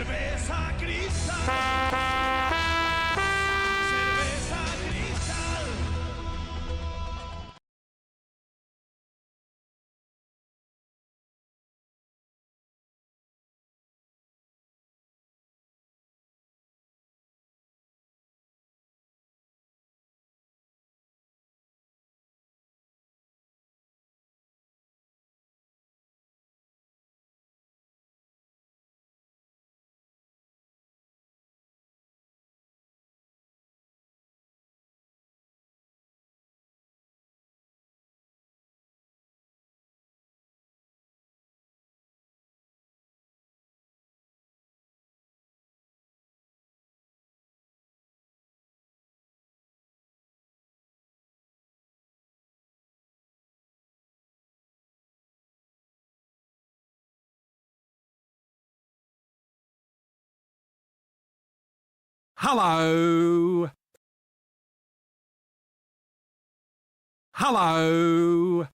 Cerveza cristal. Cerveza cristal. Hello. Hello.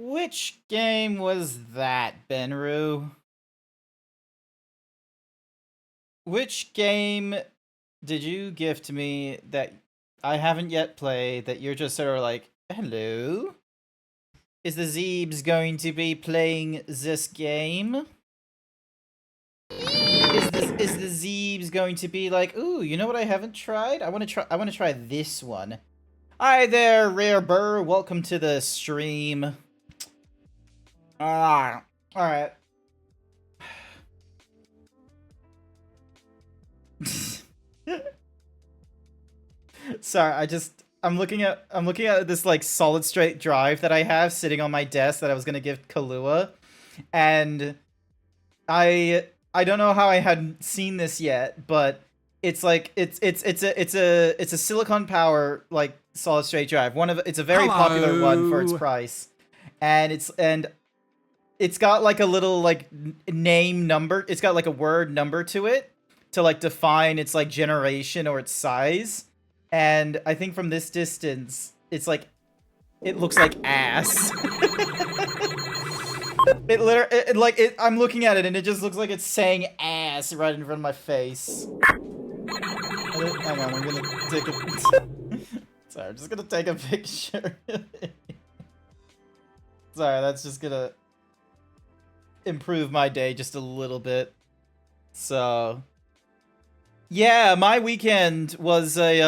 Which game was that, Benru? Which game did you gift me that I haven't yet played that you're just sort of like, hello? Is the Zeebs going to be playing this game? Is the Zeebs going to be like, ooh, you know what I haven't tried? I want to try this one. Hi there, Rare Burr. Welcome to the stream. All right. Sorry, I'm looking at this like solid state drive that I have sitting on my desk that I was gonna give Kahlua, and I don't know how I hadn't seen this yet, but it's like it's a silicon power like solid state drive. It's a very popular one for its price, and it's got like a little like name number. It's got like a word number to it to like define its like generation or its size. And I think from this distance, it's like it looks like ass. It literally like it. I'm looking at it and it just looks like it's saying ass right in front of my face. Hang on, I'm gonna take a. Sorry, I'm just gonna take a picture. Sorry, that's just gonna improve my day just a little bit. So yeah, my weekend was a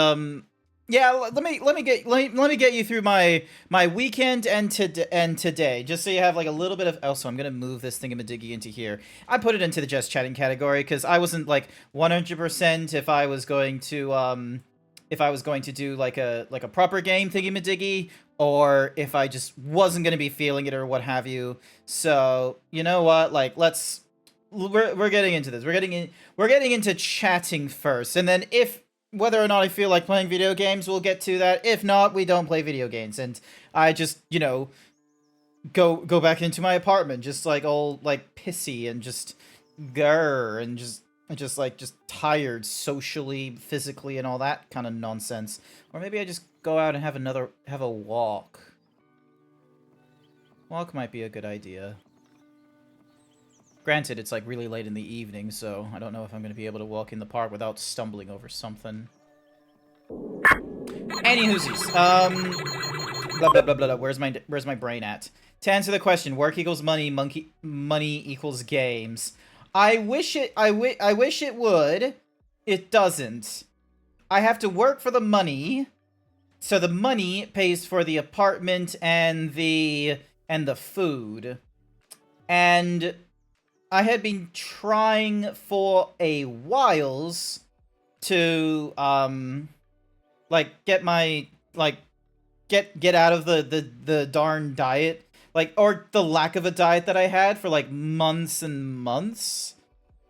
yeah, let me get you through my weekend and today, just so you have like a little bit of. Also, I'm gonna move this thingamadiggy into here. I put it into the just chatting category because I wasn't like 100% if I was going to do like a proper game thingamadiggy, or if I just wasn't gonna be feeling it or what have you. So you know what, like we're getting into this. We're getting into chatting first, and then if whether or not I feel like playing video games, we'll get to that. If not, we don't play video games, and I just, you know, go back into my apartment, just like all like pissy and just grr and just tired socially, physically, and all that kind of nonsense. Or maybe I just go out and have a walk. Walk might be a good idea. Granted, it's like really late in the evening, so I don't know if I'm going to be able to walk in the park without stumbling over something. Anywhoosies, blah blah blah blah blah. Where's my brain at? To answer the question, work equals money, money equals games. I wish it would. It doesn't. I have to work for the money, so the money pays for the apartment and the food. And I had been trying for a whiles to like get my get out of the darn diet, like, or the lack of a diet that I had for like months and months.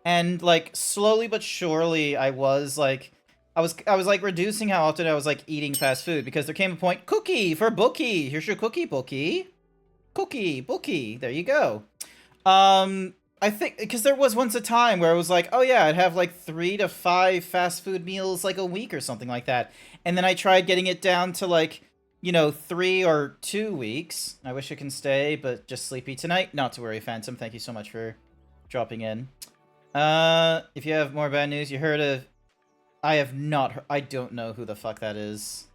And like slowly but surely I was like reducing how often I was like eating fast food, because there came a point. Cookie for Bookie. Here's your cookie, Bookie. Cookie, Bookie. There you go. I think because there was once a time where it was like, oh yeah, I'd have like 3 to 5 fast food meals like a week or something like that. And then I tried getting it down to like, you know, 3 or 2 weeks. I wish I can stay, but just sleepy tonight. Not to worry, Phantom. Thank you so much for dropping in. If you have more bad news, you heard of... I have not... I don't know who the fuck that is.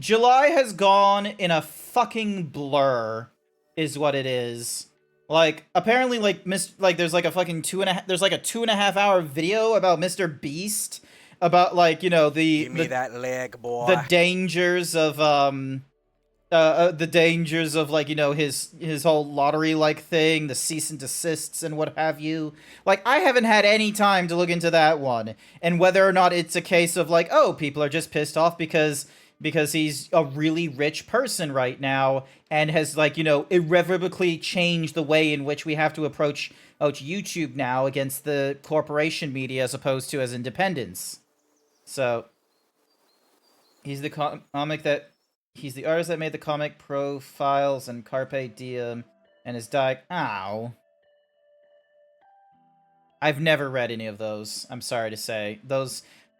July has gone in a fucking blur, is what it is. Like, apparently, like, there's like a fucking 2.5 hour video about Mr. Beast, about like, you know, Give me that leg, boy. the dangers of like, you know, his whole lottery like thing, the cease and desists and what have you. Like, I haven't had any time to look into that one, and whether or not it's a case of like, oh, people are just pissed off because he's a really rich person right now and has, like, you know, irrevocably changed the way in which we have to approach YouTube now against the corporation media as opposed to as independents. So he's the he's the artist that made the comic Profiles and Carpe Diem, and his Ow. I've never read any of those. I'm sorry to say.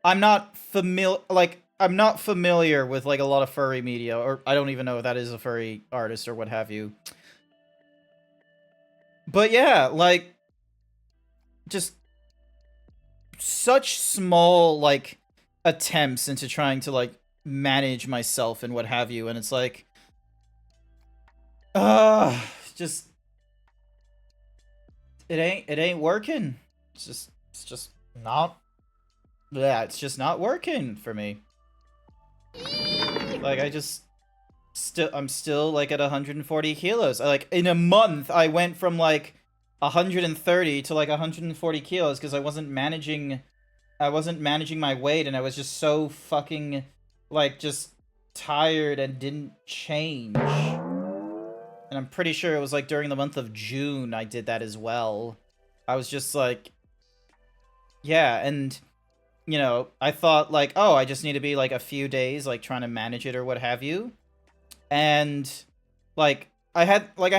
I'm not familiar, like, I'm not familiar with like a lot of furry media, or I don't even know if that is a furry artist or what have you. But yeah, like, just such small, like, attempts into trying to, like, manage myself and what have you, and it's like, just, it ain't working. It's just not, yeah, it's just not working for me. Like, I'm still, like, at 140 kilos. Like, in a month, I went from, like, 130 to, like, 140 kilos because I wasn't managing my weight, and I was just so fucking, like, just tired and didn't change. And I'm pretty sure it was, like, during the month of June I did that as well. I was just, like, yeah, and, you know, I thought, like, oh, I just need to be, like, a few days, like, trying to manage it or what have you. And, like, I had like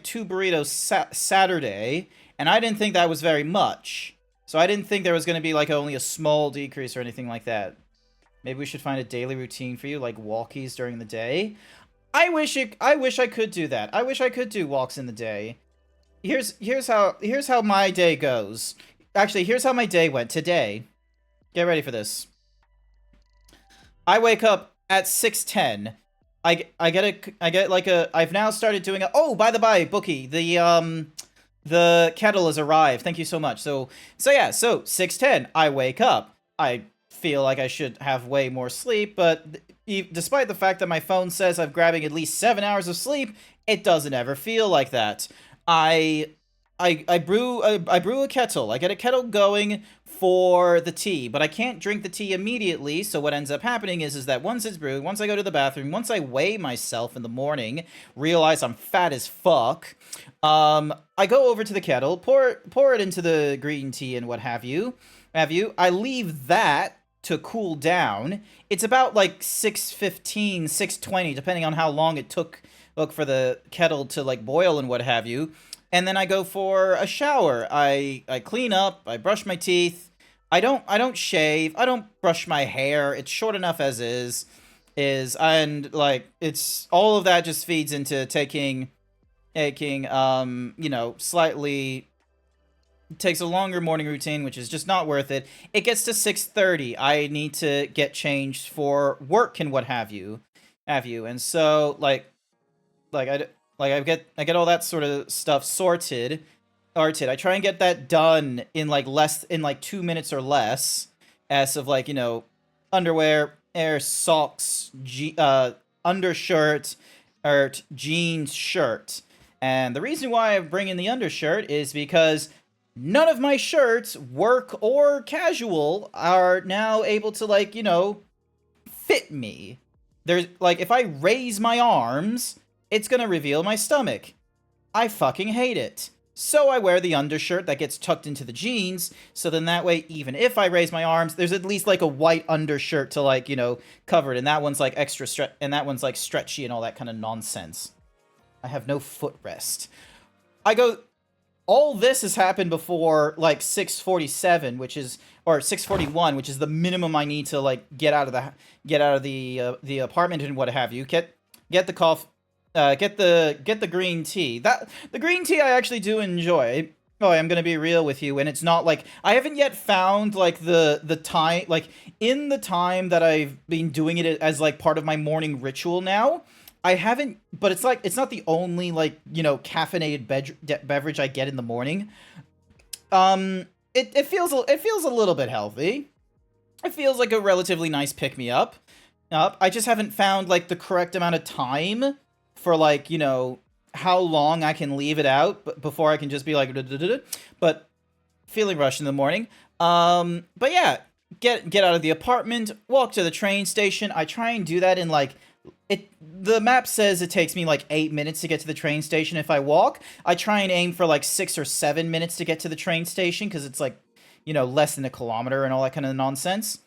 2 burritos Saturday, and I didn't think that was very much. So I didn't think there was going to be, like, only a small decrease or anything like that. Maybe we should find a daily routine for you, like walkies during the day. I wish I could do that. I wish I could do walks in the day. Here's how my day goes. Actually, here's how my day went today. Get ready for this. I wake up at 6:10. I've now started doing a, oh, by the by, Bookie, the kettle has arrived. Thank you so much. So yeah, so 6:10, I wake up. I feel like I should have way more sleep, but despite the fact that my phone says I'm grabbing at least 7 hours of sleep, it doesn't ever feel like that. I brew a kettle. I get a kettle going for the tea, but I can't drink the tea immediately, so what ends up happening is that once it's brewed, once I go to the bathroom, once I weigh myself in the morning, realize I'm fat as fuck, I go over to the kettle, pour it into the green tea and what have you. I leave that to cool down. It's about like 6:15, 6:20, depending on how long it took for the kettle to like boil and what have you. And then I go for a shower. I clean up, I brush my teeth. I don't shave, I don't brush my hair. It's short enough as is, and like it's all of that just feeds into taking you know, slightly takes a longer morning routine, which is just not worth it. It gets to 6:30. I need to get changed for work and what have you. And so I get all that sort of stuff sorted. I try and get that done in like 2 minutes or less, as of like, you know, underwear, socks, undershirt, or jeans, shirt. And the reason why I bring in the undershirt is because none of my shirts, work or casual, are now able to, like, you know, fit me. There's like, if I raise my arms, it's gonna reveal my stomach. I fucking hate it. So I wear the undershirt that gets tucked into the jeans, so then that way, even if I raise my arms, there's at least like a white undershirt to, like, you know, cover it, and that one's like extra and that one's like stretchy and all that kind of nonsense. I have no footrest. All this has happened before like 6:47, or 6:41, which is the minimum I need to like get out of the apartment and what have you. Get the coffee. Get the green tea. The green tea I actually do enjoy. Oh, I'm gonna be real with you, and it's not like I haven't yet found like the time, like in the time that I've been doing it as like part of my morning ritual now. I haven't, but it's like it's not the only, like, you know, caffeinated beverage I get in the morning. It feels a little bit healthy. It feels like a relatively nice pick me up. I just haven't found like the correct amount of time for, like, you know, how long I can leave it out before I can just be like, but feeling rushed in the morning. But yeah, get out of the apartment, walk to the train station. I try and do that in like, the map says it takes me like 8 minutes to get to the train station if I walk. I try and aim for like 6 or 7 minutes to get to the train station, because it's like, you know, less than a kilometer and all that kind of nonsense.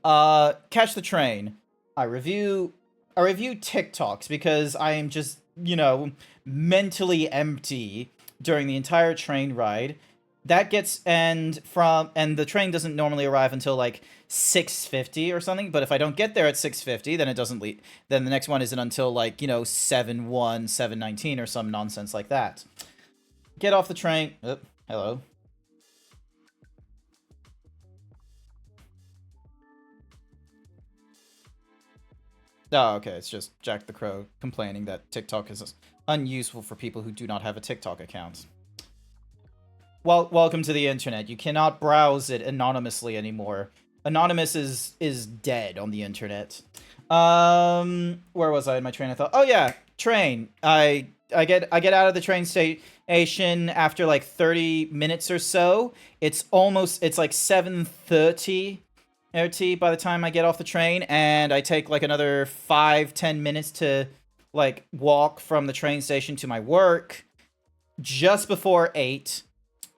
Catch the train. I review TikToks because I am just, you know, mentally empty during the entire train ride. that gets and the train doesn't normally arrive until like 6:50 or something, but if I don't get there at 6:50, then it doesn't leave. Then the next one isn't until like, 7:01, 7:19 or some nonsense like that. Get off the train. Oh, hello. Oh, okay, it's just Jack the Crow complaining that TikTok is unuseful for people who do not have a TikTok account. Well, welcome to the internet. You cannot browse it anonymously anymore. Anonymous is dead on the internet. Where was I in my train of thought? Oh yeah, train. I get out of the train station after like 30 minutes or so. It's like 7:30 RT by the time I get off the train, and I take like another 5-10 minutes to like walk from the train station to my work just before 8.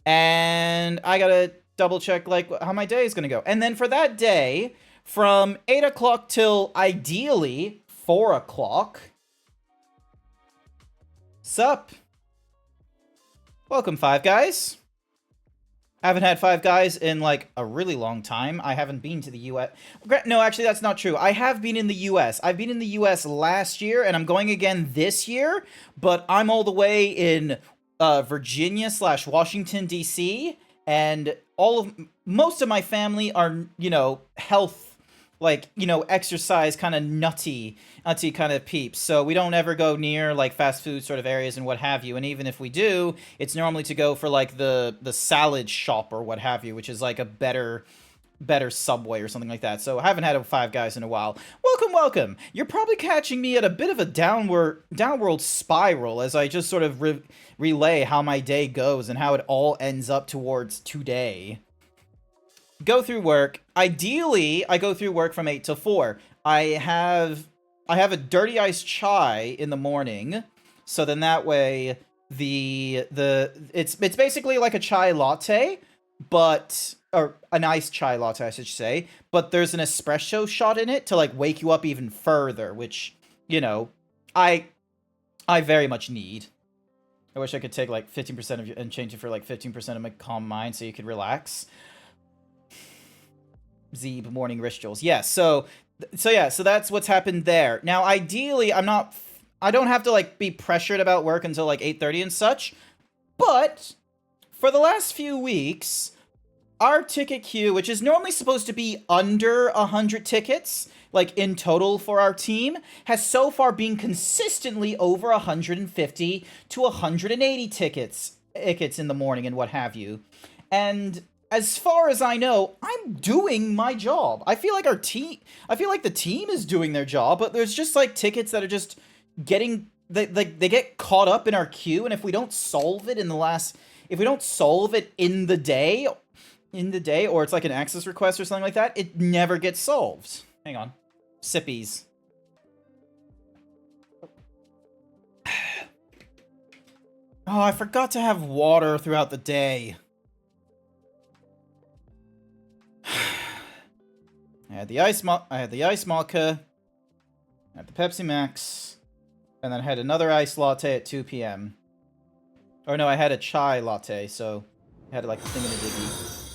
And I gotta double check like how my day is gonna go. And then for that day, from 8 o'clock till ideally 4 o'clock. Sup? Welcome, Five Guys. I haven't had Five Guys in like a really long time. I haven't been to the US. No, actually, that's not true. I have been in the US. I've been in the US last year, and I'm going again this year, but I'm all the way in Virginia/Washington, D.C., and most of my family are, health, exercise kind of nutty kind of peeps. So we don't ever go near like fast food sort of areas and what have you. And even if we do, it's normally to go for like the salad shop or what have you, which is like a better Subway or something like that. So I haven't had a Five Guys in a while. Welcome. You're probably catching me at a bit of a downward spiral as I just sort of relay how my day goes and how it all ends up towards today. Go through work. Ideally, I go through work from 8 till 4. I have a dirty iced chai in the morning, so then that way it's basically like a chai latte, or an iced chai latte, I should say, but there's an espresso shot in it to like wake you up even further, which, I very much need. I wish I could take like 15% of you and change it for like 15% of my calm mind so you could relax. Zeeb morning rituals. Yeah, so that's what's happened there. Now, ideally, I don't have to like be pressured about work until like 8:30 and such, but for the last few weeks, our ticket queue, which is normally supposed to be under 100 tickets, like in total for our team, has so far been consistently over 150 to 180 tickets in the morning and what have you. And as far as I know, I'm doing my job. I feel like the team is doing their job, but there's just like tickets that are just getting, they get caught up in our queue, and if we don't solve it in the day, or it's like an access request or something like that, it never gets solved. Hang on. Sippies. Oh, I forgot to have water throughout the day. I had the ice mocha, I had the Pepsi Max, and then I had another iced latte at 2 p.m. Or no, I had a chai latte, so I had like a thingamadiggy.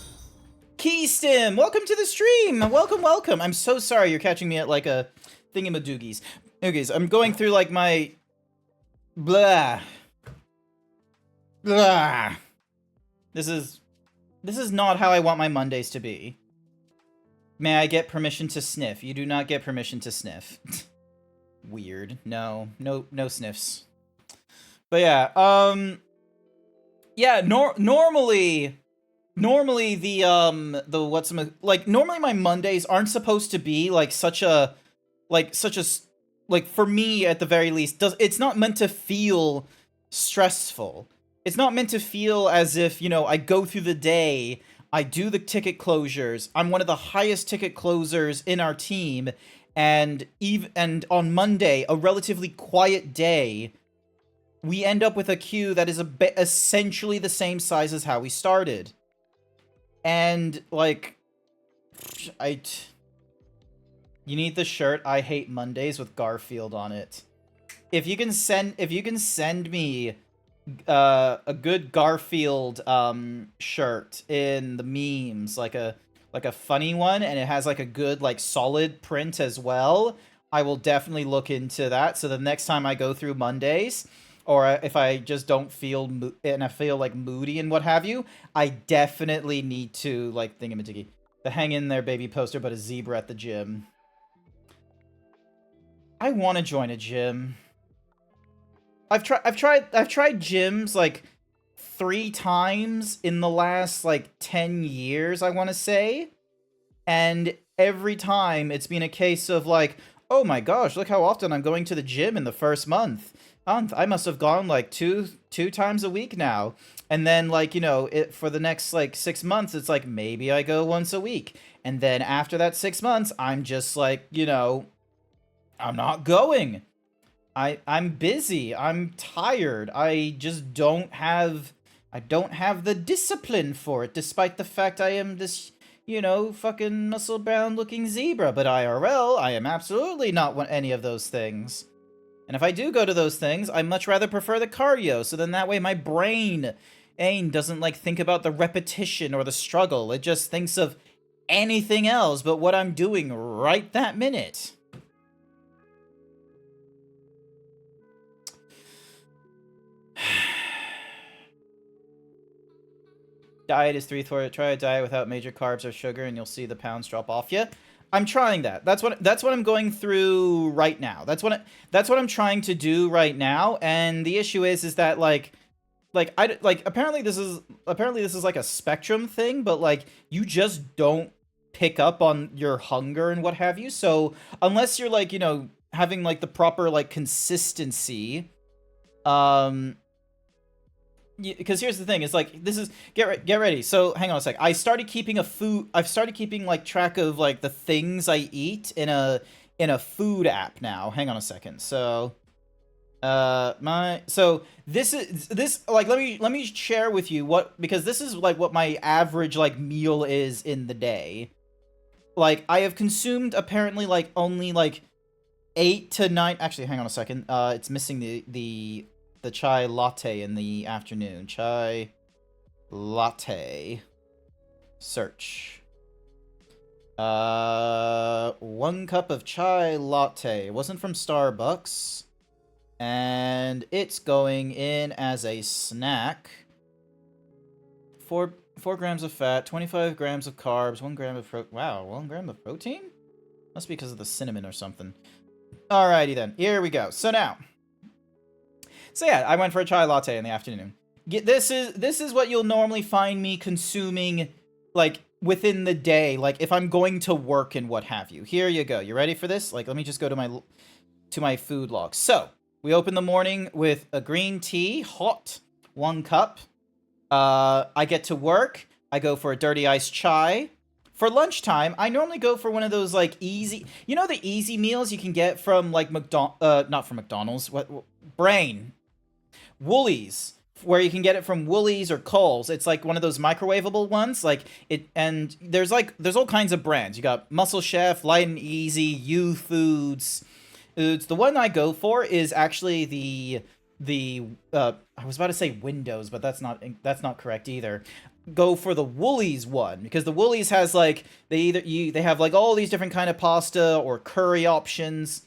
Keystim, welcome to the stream! Welcome! I'm so sorry you're catching me at like a thingamadoogies. Okay, I'm going through like my... Blah. This is not how I want my Mondays to be. May I get permission to sniff? You do not get permission to sniff. Weird. No sniffs. But yeah, yeah, normally normally my Mondays aren't supposed to be like for me at the very least, it's not meant to feel stressful. It's not meant to feel as if, I go through the day, I do the ticket closures. I'm one of the highest ticket closers in our team, and on Monday, a relatively quiet day, we end up with a queue that is essentially the same size as how we started. And like, you need the shirt "I hate Mondays" with Garfield on it. If you can send me a good Garfield shirt in the memes, like a funny one, and it has like a good like solid print as well, I will definitely look into that. So the next time I go through Mondays, or if I just don't feel and I feel like moody and what have you, I definitely need to like thingamajiggy the hang in there baby poster, but a zebra at the gym. I want to join a gym. I've tried gyms like 3 times in the last like 10 years, I want to say. And every time it's been a case of like, oh my gosh, look how often I'm going to the gym in the first month. I must have gone like two times a week now. And then like, you know, for the next like 6 months, it's like maybe I go once a week. And then after that 6 months, I'm just like, you know, I'm not going. I'm busy. I'm tired. I just don't have the discipline for it, despite the fact I am this, you know, fucking muscle-bound looking zebra. But IRL, I am absolutely not any of those things. And if I do go to those things, I much rather prefer the cardio, so then that way my brain doesn't like think about the repetition or the struggle. It just thinks of anything else but what I'm doing right that minute. Diet is 3/4. Try a diet without major carbs or sugar, and you'll see the pounds drop off you. I'm trying that. That's what I'm going through right now. That's what I'm trying to do right now. And the issue is that apparently this is like a spectrum thing, but like you just don't pick up on your hunger and what have you. So unless you're like, you know, having like the proper like consistency, because here's the thing, it's like, this is get ready. So hang on a sec. I've started keeping like track of like the things I eat in a food app now. Hang on a second. So this like let me share with you because this is like what my average like meal is in the day. Like I have consumed apparently like only like 8 to 9, actually hang on a second. It's missing the chai latte in the afternoon. Chai latte. Search. 1 cup of chai latte. It wasn't from Starbucks. And it's going in as a snack. 4 grams of fat, 25 grams of carbs, 1 gram of wow, 1 gram of protein? Must be because of the cinnamon or something. Alrighty then, here we go. So yeah, I went for a chai latte in the afternoon. This is what you'll normally find me consuming, like, within the day, like, if I'm going to work and what have you. Here you go. You ready for this? Like, let me just go to my food log. So, we open the morning with a green tea, hot, 1 cup. I get to work. I go for a dirty iced chai. For lunchtime, I normally go for one of those, like, easy... You know the easy meals you can get from, like, not from McDonald's. Brain. Woolies, where you can get it from Woolies or Kohl's. It's like one of those microwavable ones. Like it, and there's all kinds of brands. You got Muscle Chef, Light and Easy, U Foods. The one I go for is actually the I was about to say Windows, but that's not correct either. Go for the Woolies one, because the Woolies has like they have like all these different kind of pasta or curry options.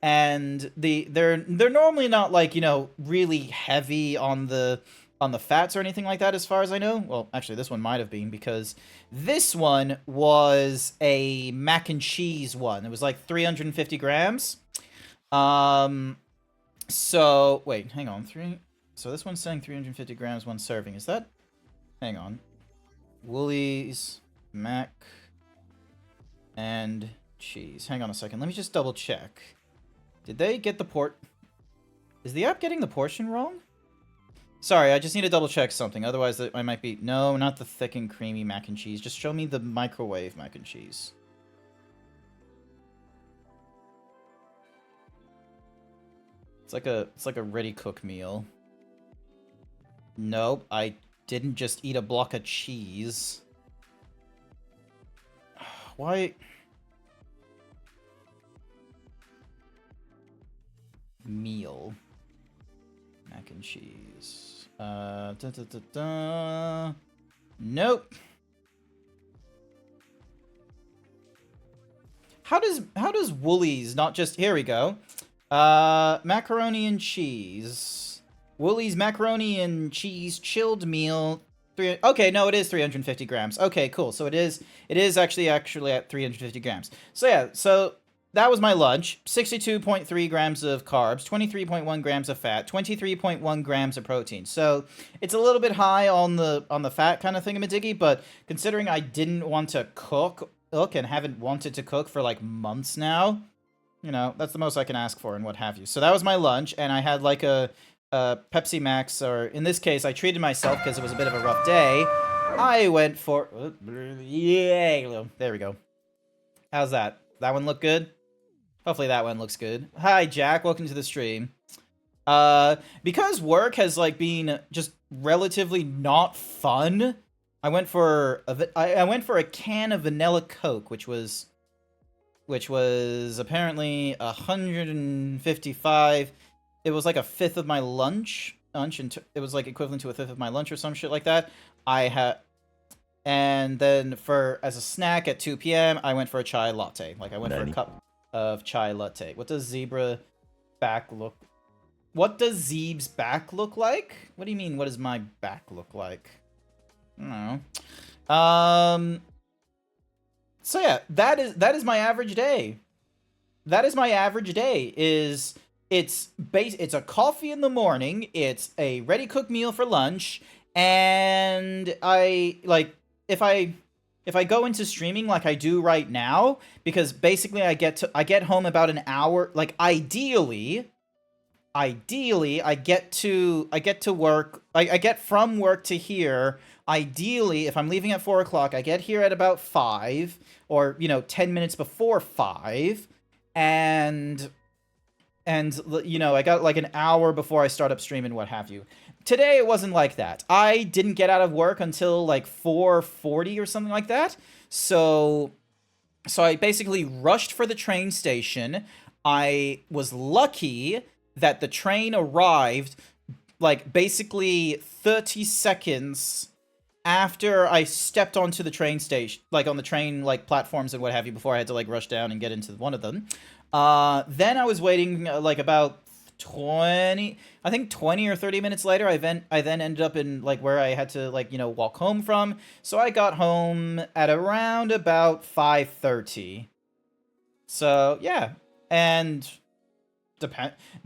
And they're normally not like, you know, really heavy on the fats or anything like that, as far as I know. Well, actually, this one might have been, because this one was a mac and cheese one. It was like 350 grams. So wait, hang on, so this one's saying 350 grams, 1 serving. Is that? Hang on. Woolies, mac, and cheese. Hang on a second. Let me just double check. Did they get the Is the app getting the portion wrong? Sorry, I just need to double check something. Otherwise, I might be... No, not the thick and creamy mac and cheese. Just show me the microwave mac and cheese. It's like a ready-cook meal. Nope, I didn't just eat a block of cheese. Why... Meal. Mac and cheese. Nope. How does Woolies not just... Here we go. Macaroni and cheese. Woolies macaroni and cheese chilled meal. Okay, no, it is 350 grams. Okay, cool. So it is actually at 350 grams. So yeah, so that was my lunch. 62.3 grams of carbs, 23.1 grams of fat, 23.1 grams of protein. So it's a little bit high on the fat kind of thingamadiggy, but considering I didn't want to cook and haven't wanted to cook for like months now, you know, that's the most I can ask for and what have you. So that was my lunch, and I had like a Pepsi Max, or in this case, I treated myself because it was a bit of a rough day. I went for... Yeah, there we go. How's that? That one look good? Hopefully that one looks good. Hi, Jack. Welcome to the stream. Because work has, like, been just relatively not fun, I went for a can of vanilla Coke, which was apparently 155. It was like a fifth of my lunch, and it was like equivalent to a fifth of my lunch or some shit like that. And then as a snack at 2 p.m., I went for a chai latte. Like, I went for a cup of chai latte. What does Zeeb's back look like? What do you mean, what does my back look like? I don't know. So yeah, that is my average day. That is my average day. It's a coffee in the morning, it's a ready-cooked meal for lunch, and if I go into streaming like I do right now, because basically I get home about an hour, like ideally I get from work to here. Ideally, if I'm leaving at 4 o'clock, I get here at about 5, or 10 minutes before 5, and I got like an hour before I start up stream and what have you. Today it wasn't like that. I didn't get out of work until like 4:40 or something like that. So I basically rushed for the train station. I was lucky that the train arrived like basically 30 seconds after I stepped onto the train station, like on the train like platforms and what have you, before I had to like rush down and get into one of them. Then I was waiting like about 20 or 30 minutes later. I then ended up in like where I had to like, walk home from. So I got home at around about 5:30. So yeah, and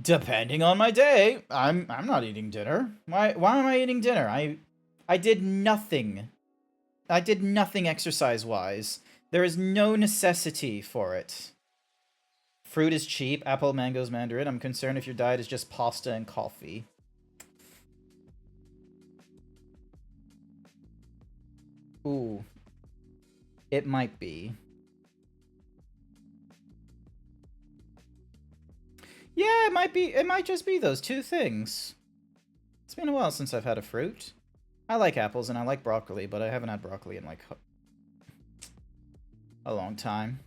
depending on my day, I'm not eating dinner. Why am I eating dinner? I did nothing. I did nothing exercise-wise. There is no necessity for it. Fruit is cheap. Apple, mangoes, mandarin. I'm concerned if your diet is just pasta and coffee. Ooh. It might be. Yeah, it might be. It might just be those two things. It's been a while since I've had a fruit. I like apples and I like broccoli, but I haven't had broccoli in like a long time.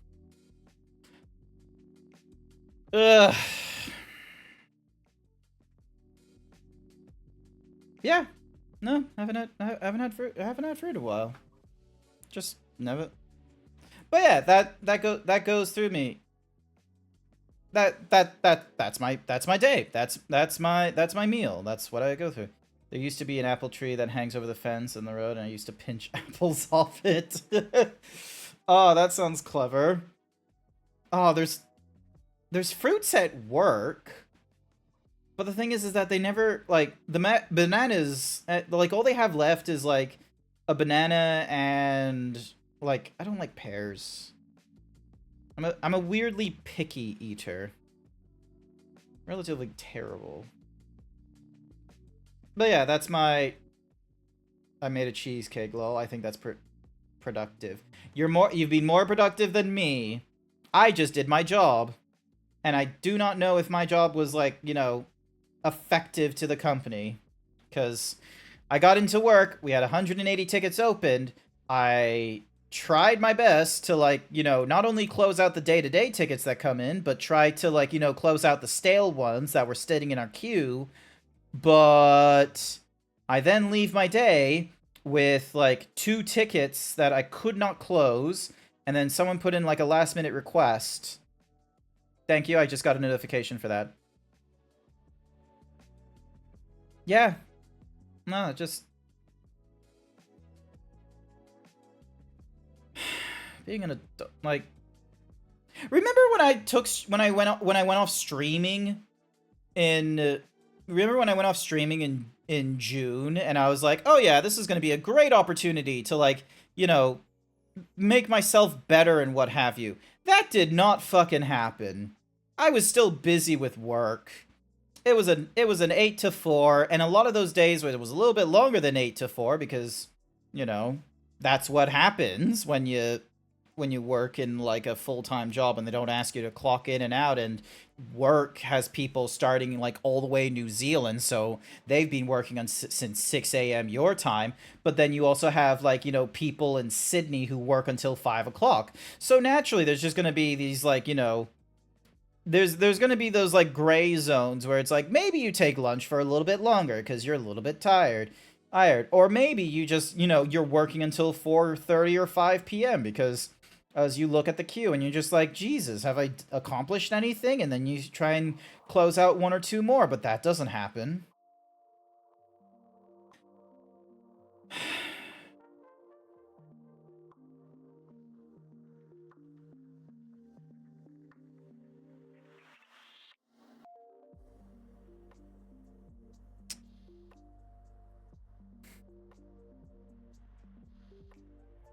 Ugh. Yeah. No, I haven't had fruit. I haven't had fruit in a while. Just never. But yeah, that goes through me. That's my day. That's my meal. That's what I go through. There used to be an apple tree that hangs over the fence in the road, and I used to pinch apples off it. Oh, that sounds clever. Oh, there's fruits at work, but the thing is that they never, like, the bananas, like, all they have left is like a banana and like, I don't like pears. I'm a weirdly picky eater. Relatively terrible. But yeah, that's my... I made a cheesecake, lol. I think that's productive. You've been more productive than me. I just did my job. And I do not know if my job was, like, effective to the company. Because I got into work, we had 180 tickets opened. I tried my best to, like, not only close out the day-to-day tickets that come in, but try to, like, close out the stale ones that were sitting in our queue. But I then leave my day with like 2 tickets that I could not close, and then someone put in like a last minute request. Thank you, I just got a notification for that. Yeah. No, just being an adult, like, remember when I went off streaming in remember when I went off streaming in June, and I was like, "Oh yeah, this is going to be a great opportunity to, like, you know, make myself better and what have you." That did not fucking happen. I was still busy with work. It was an 8 to 4, and a lot of those days it was a little bit longer than 8 to 4 because, you know, that's what happens when you work in like a full-time job and they don't ask you to clock in and out, and work has people starting like all the way in New Zealand, so they've been working on since 6 a.m. your time, but then you also have, like, you know, people in Sydney who work until 5 o'clock. So naturally there's just going to be these, like, you know, there's going to be those like gray zones where it's like maybe you take lunch for a little bit longer because you're a little bit tired, or maybe you just, you know, you're working until 4:30 or 5 p.m. because as you look at the queue and you're just like, Jesus, have I accomplished anything? And then you try and close out 1 or 2 more, but that doesn't happen.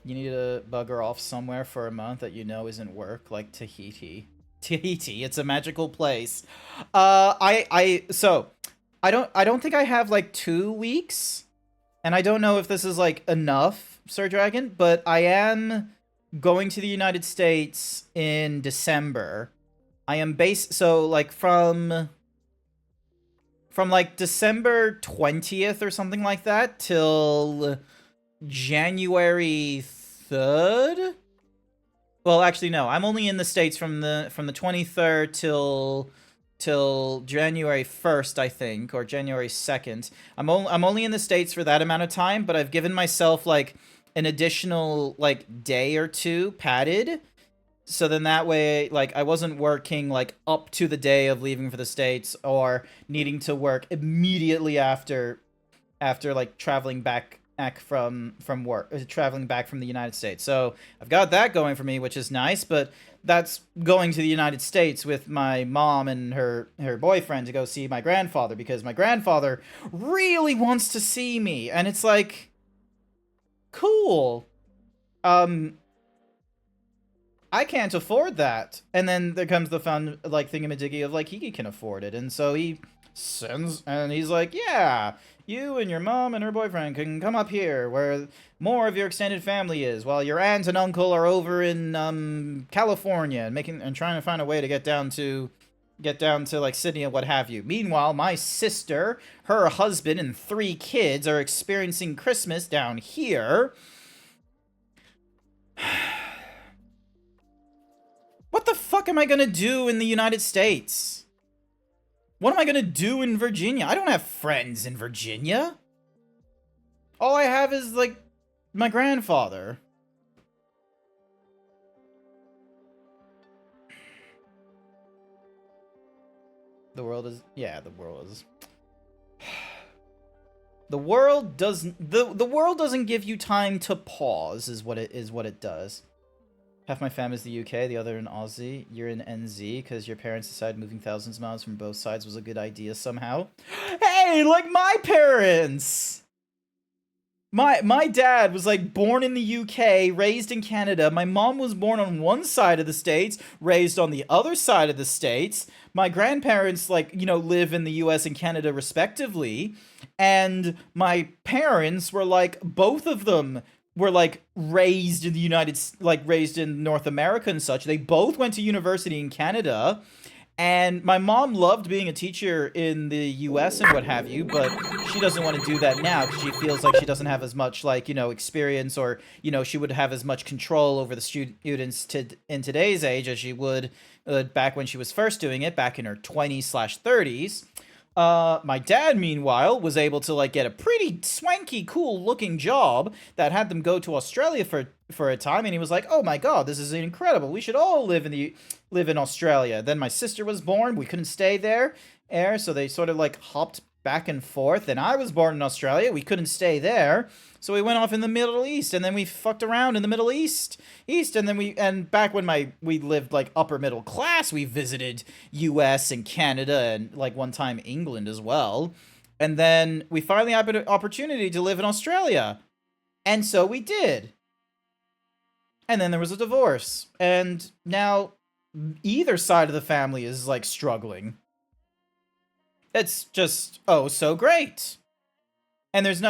You need to bugger off somewhere for a month that you know isn't work, like Tahiti. Tahiti, it's a magical place. So I don't think I have like 2 weeks, and I don't know if this is like enough, Sir Dragon, but I am going to the United States in December. I am so like from like December 20th or something like that till January 3rd? Well, actually no. I'm only in the States from the 23rd till January 1st, I think, or January 2nd. I'm only in the States for that amount of time, but I've given myself like an additional like day or 2 padded. So then that way, like, I wasn't working like up to the day of leaving for the States or needing to work immediately after like traveling back from work, traveling back from the United States. So I've got that going for me, which is nice, but that's going to the United States with my mom and her boyfriend to go see my grandfather, because my grandfather really wants to see me, and it's like, cool. I can't afford that. And then there comes the fun, like, thingamadiggy of, like, he can afford it. And so he sends, and he's like, yeah, you and your mom and her boyfriend can come up here where more of your extended family is, while your aunt and uncle are over in, California and trying to find a way to get down to like Sydney and what have you. Meanwhile, my sister, her husband, and 3 kids are experiencing Christmas down here. What the fuck am I gonna do in the United States? What am I gonna do in Virginia? I don't have friends in Virginia. All I have is, like, my grandfather. The world is... Yeah, the world is... The world doesn't give you time to pause, is what it does. Half my family's the UK, the other in Aussie. You're in NZ because your parents decided moving thousands of miles from both sides was a good idea somehow. Hey, like my parents! My dad was, like, born in the UK, raised in Canada. My mom was born on one side of the States, raised on the other side of the States. My grandparents, like, you know, live in the US and Canada respectively. And my parents were, like, both of them were, like, raised in North America and such. They both went to university in Canada. And my mom loved being a teacher in the US and what have you, but she doesn't want to do that now because she feels like she doesn't have as much, like, you know, experience, or, you know, she would have as much control over the students in today's age as she would back when she was first doing it, back in her 20s/30s. My dad, meanwhile, was able to like get a pretty swanky, cool-looking job that had them go to Australia for a time, and he was like, "Oh my God, this is incredible. We should all live in Australia." Then my sister was born. We couldn't stay there, so they sort of like hopped back and forth. And I was born in Australia. We couldn't stay there, so we went off in the Middle East, and then we fucked around in the Middle East, and then and back when we lived like upper middle class, we visited U.S. and Canada and like one time England as well, and then we finally had an opportunity to live in Australia, and so we did. And then there was a divorce, and now either side of the family is like struggling. It's just oh so great. And there's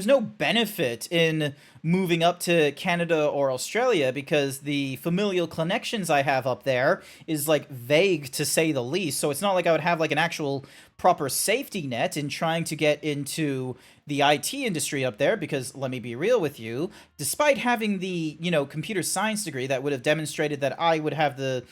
no benefit in moving up to Canada or Australia because the familial connections I have up there is like vague to say the least. So it's not like I would have like an actual proper safety net in trying to get into the IT industry up there, because let me be real with you, despite having the, computer science degree that would have demonstrated that I would have the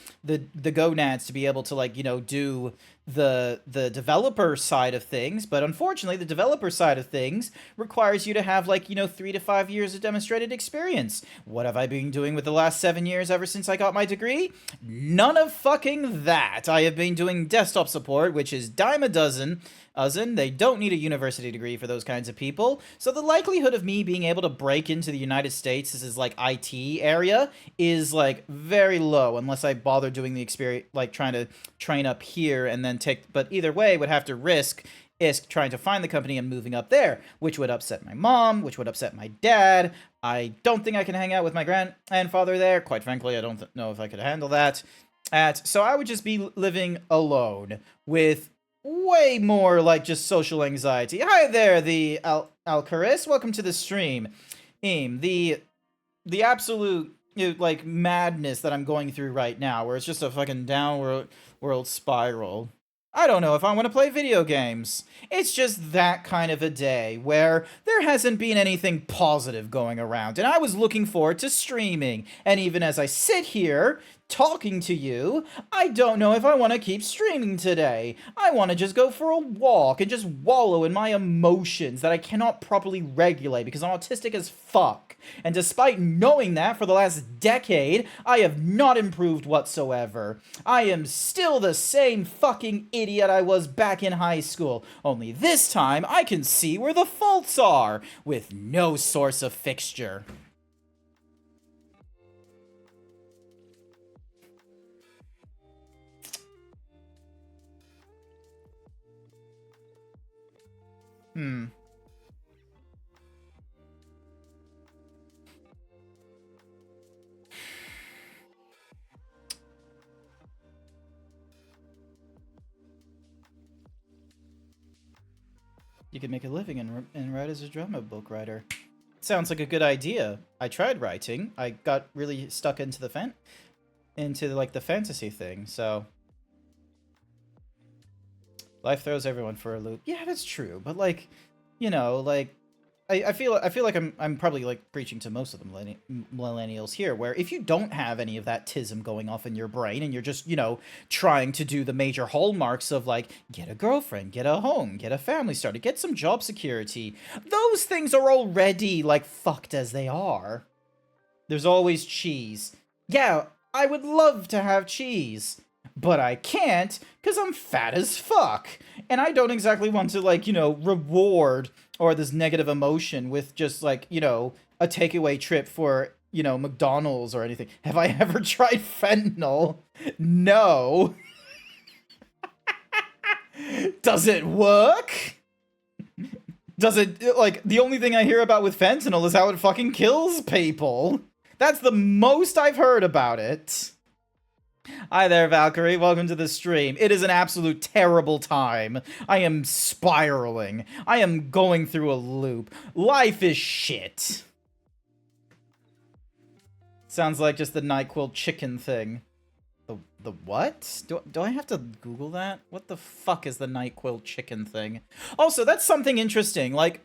gonads to be able to like, do the developer side of things, but unfortunately the developer side of things requires you to have like 3 to 5 years of demonstrated experience. What have I been doing with the last 7 years ever since I got my degree? None of fucking that. I have been doing desktop support, which is dime a dozen. They don't need a university degree for those kinds of people, so the likelihood of me being able to break into the United States, this is like IT area, is like very low unless I bother doing the experience, like trying to train up here and then but either way would have to risk trying to find the company and moving up there, which would upset my mom, which would upset my dad. I don't think I can hang out with my grandfather there. Quite frankly, I don't know if I could handle that. So I would just be living alone with way more like just social anxiety. Hi there, the Alcaris. Welcome to the stream. The absolute like madness that I'm going through right now, where it's just a fucking downward world spiral. I don't know if I want to play video games. It's just that kind of a day where there hasn't been anything positive going around, and I was looking forward to streaming. And even as I sit here talking to you, I don't know if I want to keep streaming today. I want to just go for a walk and just wallow in my emotions that I cannot properly regulate because I'm autistic as fuck. And despite knowing that for the last decade, I have not improved whatsoever. I am still the same fucking idiot I was back in high school. Only this time, I can see where the faults are, with no source of fixture. You could make a living and write as a drama book writer. Sounds like a good idea. I tried writing. I got really stuck into the fantasy thing, so life throws everyone for a loop. Yeah, that's true. But like, I feel like I'm probably like preaching to most of the millennials here, where if you don't have any of that tism going off in your brain and you're just trying to do the major hallmarks of like get a girlfriend, get a home, get a family started, get some job security, those things are already like fucked as they are. There's always cheese. Yeah, I would love to have cheese, but I can't because I'm fat as fuck, and I don't exactly want to like reward or this negative emotion with just like, a takeaway trip for, McDonald's or anything. Have I ever tried fentanyl? No. Does it work? Does it, like, the only thing I hear about with fentanyl is how it fucking kills people. That's the most I've heard about it. Hi there, Valkyrie. Welcome to the stream. It is an absolute terrible time. I am spiraling. I am going through a loop. Life is shit. Sounds like just the NyQuil chicken thing. The what? Do I have to Google that? What the fuck is the NyQuil chicken thing? Also, that's something interesting. Like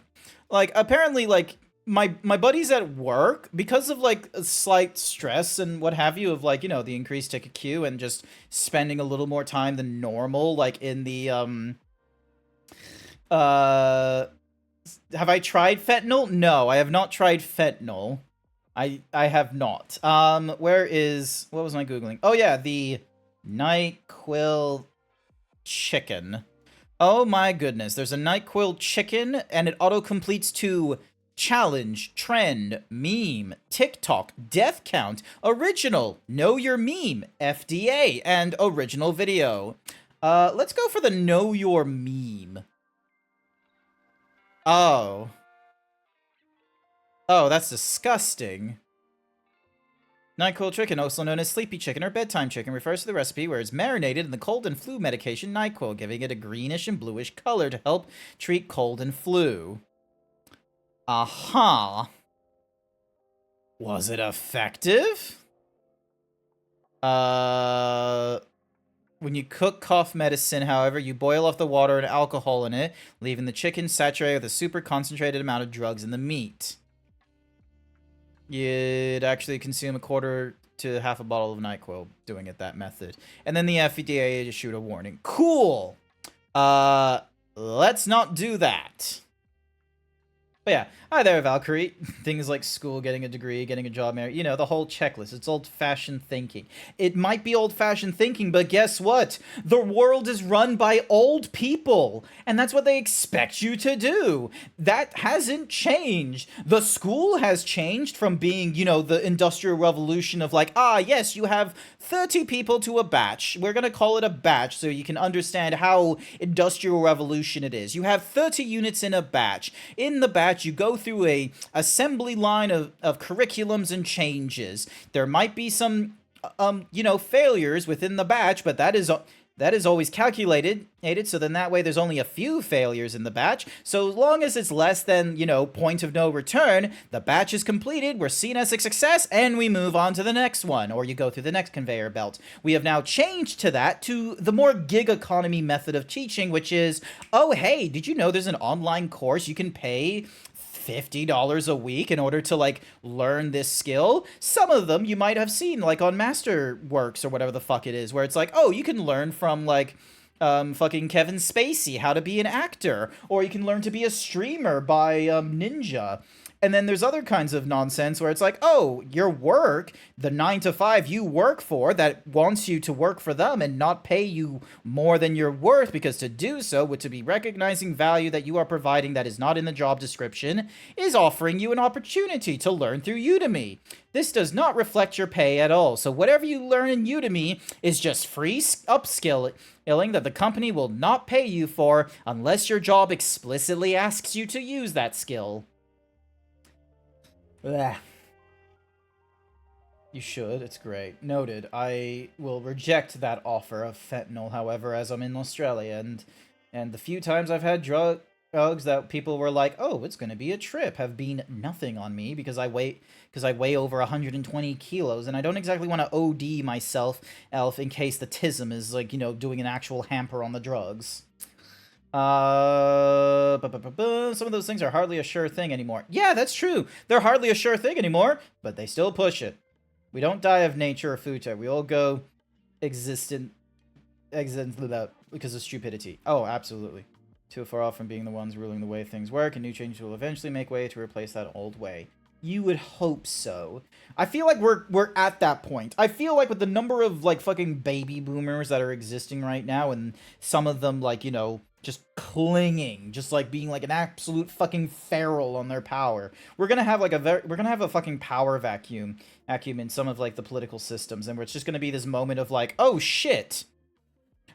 apparently, like, my buddies at work, because of like a slight stress and what have you of like, the increased ticket queue and just spending a little more time than normal, like in the Have I tried fentanyl? No, I have not tried fentanyl. I have not. What was I Googling? Oh yeah, the NyQuil chicken. Oh my goodness, there's a NyQuil chicken, and it auto-completes to challenge, trend, meme, TikTok, death count, original, know your meme, FDA, and original video. Let's go for the know your meme. Oh. Oh, that's disgusting. NyQuil chicken, also known as sleepy chicken or bedtime chicken, refers to the recipe where it's marinated in the cold and flu medication NyQuil, giving it a greenish and bluish color to help treat cold and flu. Aha. Was it effective? When you cook cough medicine, however, you boil off the water and alcohol in it, leaving the chicken saturated with a super concentrated amount of drugs in the meat. You'd actually consume a quarter to half a bottle of NyQuil doing it that method. And then the FDA issued a warning. Cool! Let's not do that. But yeah, hi there, Valkyrie. Things like school, getting a degree, getting a job, married, you know, the whole checklist. It's old-fashioned thinking. It might be old-fashioned thinking, but guess what? The world is run by old people, and that's what they expect you to do. That hasn't changed. The school has changed from being, you know, the Industrial Revolution of like, yes, you have 30 people to a batch. We're gonna call it a batch so you can understand how Industrial Revolution it is. You have 30 units in a batch. In the batch, you go through a assembly line of curriculums and changes. There might be some, you know, failures within the batch, but that is always calculated, so then that way there's only a few failures in the batch. So as long as it's less than, you know, point of no return, the batch is completed, we're seen as a success, and we move on to the next one, or you go through the next conveyor belt. We have now changed to that, to the more gig economy method of teaching, which is, oh hey, did you know there's an online course you can pay $50 a week in order to, like, learn this skill? Some of them you might have seen, like, on Masterworks or whatever the fuck it is, where it's like, oh, you can learn from, like, fucking Kevin Spacey how to be an actor, or you can learn to be a streamer by, Ninja. And then there's other kinds of nonsense where it's like, oh, your work, the 9 to 5 you work for that wants you to work for them and not pay you more than you're worth, because to do so would to be recognizing value that you are providing that is not in the job description, is offering you an opportunity to learn through Udemy. This does not reflect your pay at all. So whatever you learn in Udemy is just free upskilling that the company will not pay you for unless your job explicitly asks you to use that skill. Blech. You should, it's great. Noted. I will reject that offer of fentanyl, however, as I'm in Australia, and the few times I've had drugs that people were like, oh, it's gonna be a trip, have been nothing on me, because I weigh over 120 kilos, and I don't exactly want to OD myself, in case the TISM is, like, you know, doing an actual hamper on the drugs. Some of those things are hardly a sure thing anymore. Yeah, that's true. They're hardly a sure thing anymore, but they still push it. We don't die of nature or food type. We all go existent because of stupidity. Oh, absolutely. Too far off from being the ones ruling the way things work, and new changes will eventually make way to replace that old way. You would hope so. I feel like we're at that point. I feel like with the number of, like, fucking baby boomers that are existing right now, and some of them, like, you know, just clinging, just, like, being, like, an absolute fucking feral on their power. We're gonna have, like, we're gonna have a fucking power vacuum in some of, like, the political systems, and it's just gonna be this moment of, like, oh, shit!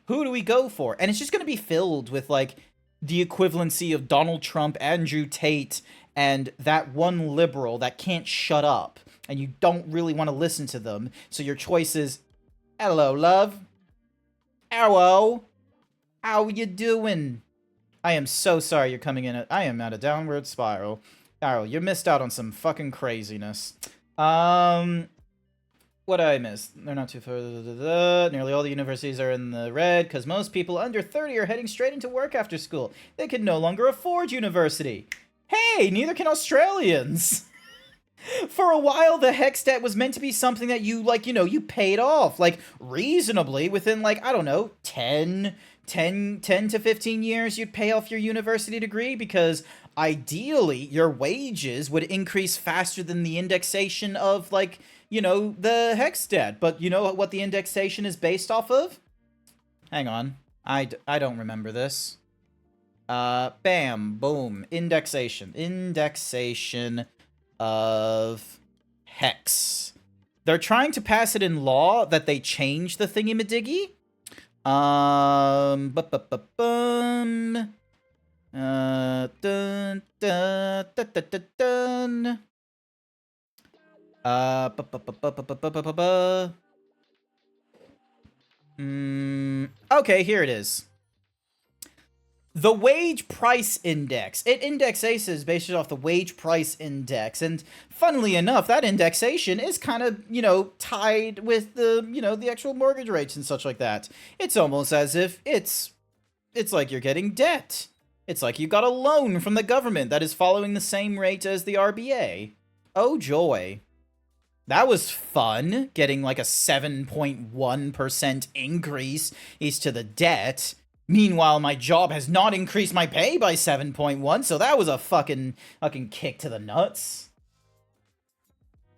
Who do we go for? And it's just gonna be filled with, like, the equivalency of Donald Trump, Andrew Tate, and that one liberal that can't shut up, and you don't really want to listen to them, so your choice is, hello, love. Hello. How you doing? I am so sorry you're coming in. I am at a downward spiral. Daryl, you missed out on some fucking craziness. What did I miss? They're not too far. Nearly all the universities are in the red, because most people under 30 are heading straight into work after school. They can no longer afford university. Hey, neither can Australians. For a while, the hex debt was meant to be something that you, like, you know, you paid off, like, reasonably within, like, I don't know, 10 to 15 years, you'd pay off your university degree because ideally your wages would increase faster than the indexation of, like, you know, the hex debt. But you know what the indexation is based off of? Hang on. I don't remember this. Bam, boom, indexation of hex. They're trying to pass it in law that they change the thingy-madiggy. Dun, dun, dun, dun, dun, dun, dun. Okay, here it is. The wage price index. It indexes based off the wage price index. And funnily enough, that indexation is kind of, you know, tied with the, you know, the actual mortgage rates and such like that. It's almost as if it's like you're getting debt. It's like you got a loan from the government that is following the same rate as the RBA. Oh joy. That was fun, getting like a 7.1% increase to the debt. Meanwhile, my job has not increased my pay by 7.1, so that was a fucking kick to the nuts.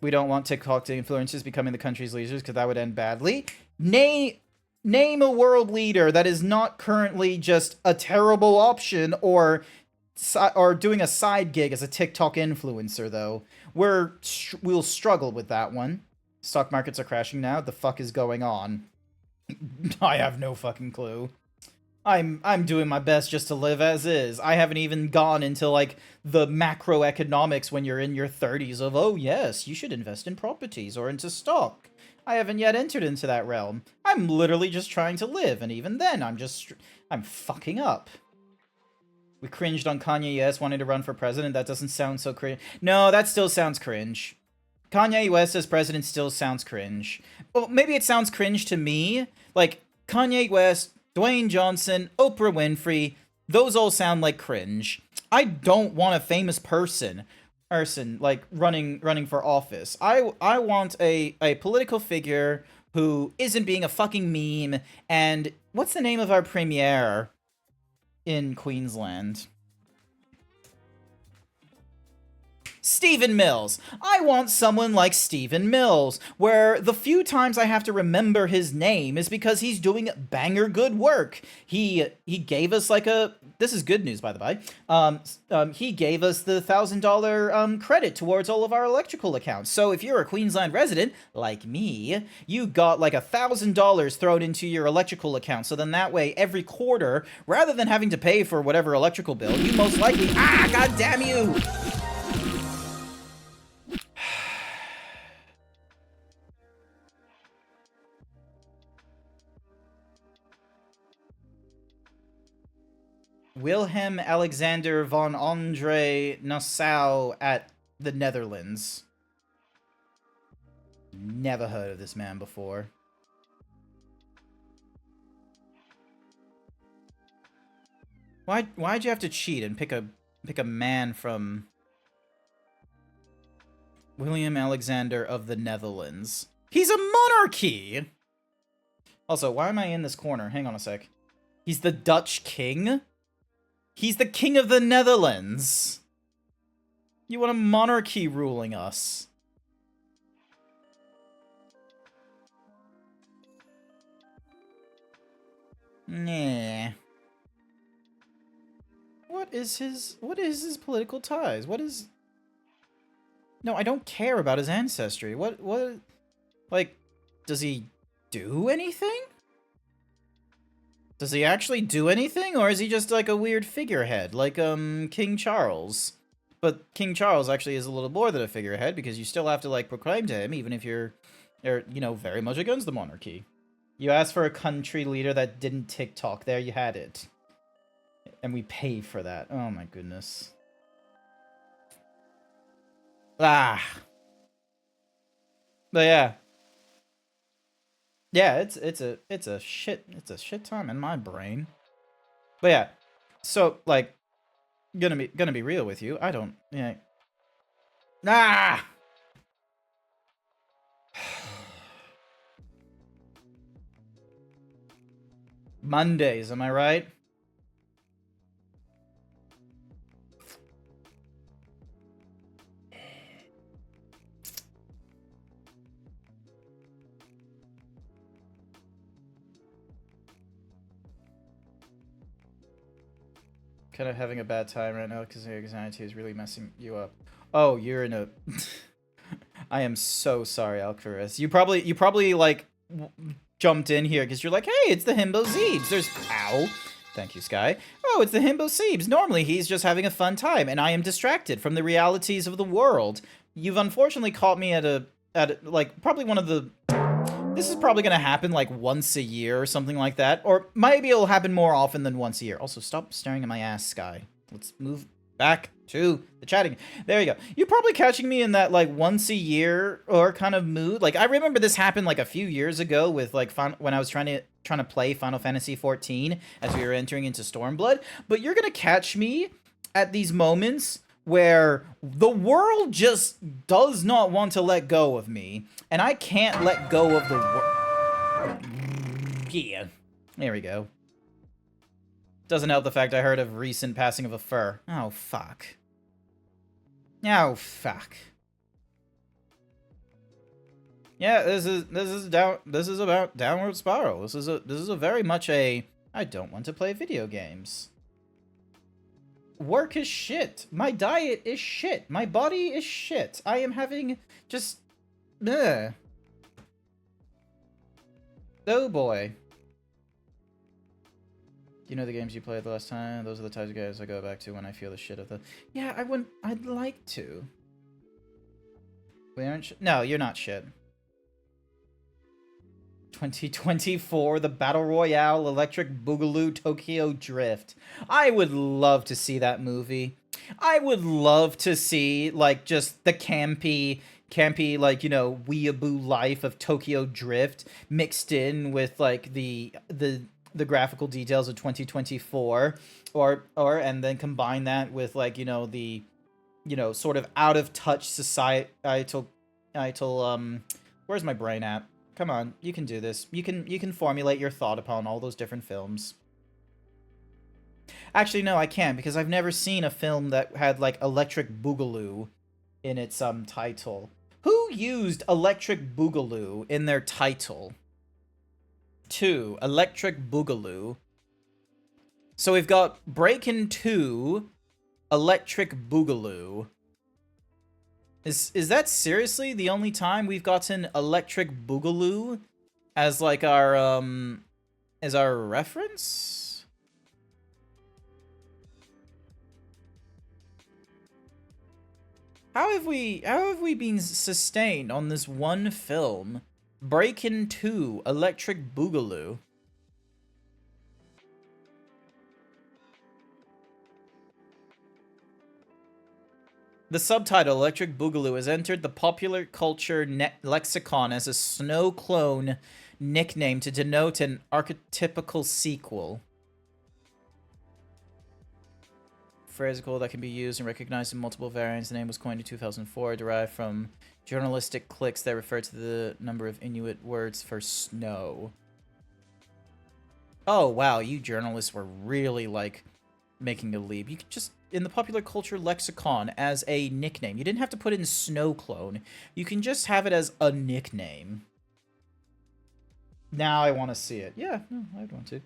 We don't want TikTok influencers becoming the country's leaders because that would end badly. Name a world leader that is not currently just a terrible option or doing a side gig as a TikTok influencer, though. We'll struggle with that one. Stock markets are crashing now. The fuck is going on? I have no fucking clue. I'm doing my best just to live as is. I haven't even gone into, like, the macroeconomics when you're in your 30s of, oh yes, you should invest in properties or into stock. I haven't yet entered into that realm. I'm literally just trying to live, and even then, I'm fucking up. We cringed on Kanye West wanting to run for president. That doesn't sound so cringe. No, that still sounds cringe. Kanye West as president still sounds cringe. Well, maybe it sounds cringe to me. Like, Kanye West, Dwayne Johnson, Oprah Winfrey, those all sound like cringe. I don't want a famous person like running for office. I want a political figure who isn't being a fucking meme. And what's the name of our premier in Queensland? Stephen Mills. I want someone like Stephen Mills, where the few times I have to remember his name is because he's doing banger good work. He gave us like this is good news, by the way. He gave us the $1,000 credit towards all of our electrical accounts. So if you're a Queensland resident like me, you got like $1,000 thrown into your electrical account. So then that way, every quarter, rather than having to pay for whatever electrical bill, you most likely god damn you. Wilhelm Alexander von Andre Nassau at the Netherlands. Never heard of this man before. Why'd you have to cheat and pick a man from William Alexander of the Netherlands? He's a monarchy! Also, why am I in this corner? Hang on a sec. He's the Dutch king? He's the king of the Netherlands. You want a monarchy ruling us? Nah. What is his political ties? No, I don't care about his ancestry. What, like, does he do anything? Does he actually do anything, or is he just like a weird figurehead, like King Charles? But King Charles actually is a little more than a figurehead, because you still have to like proclaim to him, even if you're you know, very much against the monarchy. You asked for a country leader that didn't TikTok. There you had it. And we pay for that. Oh my goodness. Ah. But yeah. Yeah, it's a shit time in my brain. But yeah, so like, gonna be real with you. I don't. Yeah. Ah. Mondays, am I right? Kind of having a bad time right now because your anxiety is really messing you up. Oh, you're in a... I am so sorry, Alcaraz. You probably like jumped in here because you're like, hey, it's the Himbo Zeebs. There's... Ow. Thank you, Sky. Oh, it's the Himbo Zeebs. Normally, he's just having a fun time, and I am distracted from the realities of the world. You've unfortunately caught me at like, probably one of the... This is probably going to happen, like, once a year or something like that. Or maybe it'll happen more often than once a year. Also, stop staring at my ass, Sky. Let's move back to the chatting. There you go. You're probably catching me in that, like, once a year or kind of mood. Like, I remember this happened, like, a few years ago with, like, when I was trying to play Final Fantasy XIV as we were entering into Stormblood. But you're going to catch me at these moments where the world just does not want to let go of me, and I can't let go of the world. Yeah. There we go. Doesn't help the fact I heard of recent passing of a fur. Oh, fuck. Oh, fuck. Yeah, this is about Downward Spiral. This is a very much a I don't want to play video games. Work is shit. My diet is shit. My body is shit. I am having just... Ugh. Oh boy. You know the games you played the last time? Those are the types of games I go back to when I feel the shit of the... Yeah, I'd like to. We aren't No, you're not shit. 2024, the Battle Royale Electric Boogaloo Tokyo Drift. I would love to see that movie. I would love to see, like, just the campy, like, you know, weeaboo life of Tokyo Drift mixed in with, like, the graphical details of 2024, and then combine that with, like, you know, the, you know, sort of out of touch societal, where's my brain at? Come on, you can do this. You can formulate your thought upon all those different films. Actually, no, I can't, because I've never seen a film that had, like, Electric Boogaloo in its title. Who used Electric Boogaloo in their title? 2. Electric Boogaloo. So we've got Breakin' 2, Electric Boogaloo. Is that seriously the only time we've gotten Electric Boogaloo as, like, our reference? How have we been sustained on this one film? Breakin' 2, Electric Boogaloo. The subtitle, Electric Boogaloo, has entered the popular culture lexicon as a snow clone nickname to denote an archetypical sequel. Phrasical that can be used and recognized in multiple variants. The name was coined in 2004, derived from journalistic clicks that refer to the number of Inuit words for snow. Oh, wow, you journalists were really, like, making a leap. You could just... in the popular culture lexicon as a nickname. You didn't have to put in snow clone. You can just have it as a nickname. Now I want to see it. Yeah, no, I'd want to.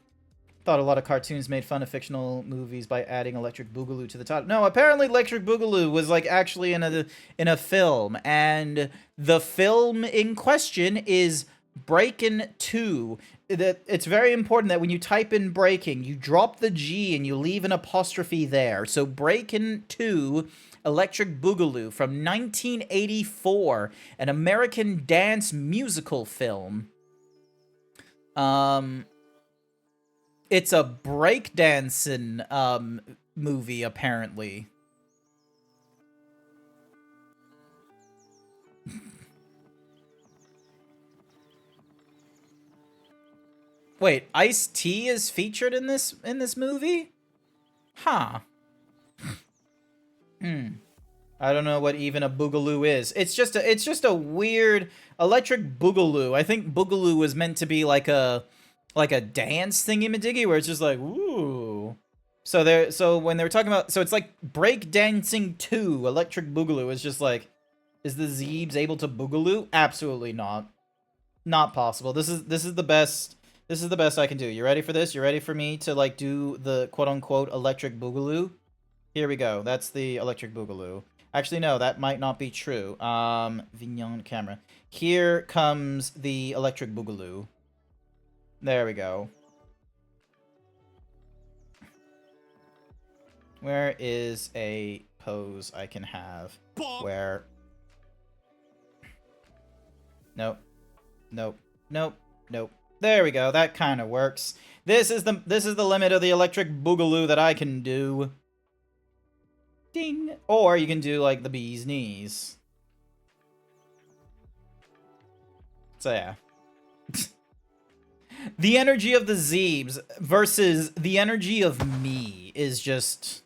Thought a lot of cartoons made fun of fictional movies by adding Electric Boogaloo to the title. No, apparently Electric Boogaloo was, like, actually in a film, and the film in question is Breakin' 2. It's very important that when you type in breaking, you drop the G and you leave an apostrophe there. So Breakin' 2, Electric Boogaloo from 1984, an American dance musical film. It's a breakdancing movie, apparently. Wait, Ice-T is featured in this movie? Huh. I don't know what even a boogaloo is. It's just a weird electric boogaloo. I think boogaloo was meant to be like a dance thingy-majiggy where it's just like, ooh. So when they were talking about, so it's like breakdancing 2 electric boogaloo is just like, is the Zeebs able to boogaloo? Absolutely not. Not possible. This is the best. This is the best I can do. You ready for this? You ready for me to like do the quote-unquote electric boogaloo? Here we go. That's the electric boogaloo. Actually, no, that might not be true. Vignon camera. Here comes the electric boogaloo. There we go. Where is a pose I can have where... Nope. Nope. Nope. Nope. There we go. That kind of works. This is the limit of the electric boogaloo that I can do. Ding. Or you can do like the bee's knees. So yeah. The energy of the Zeebs versus the energy of me is just...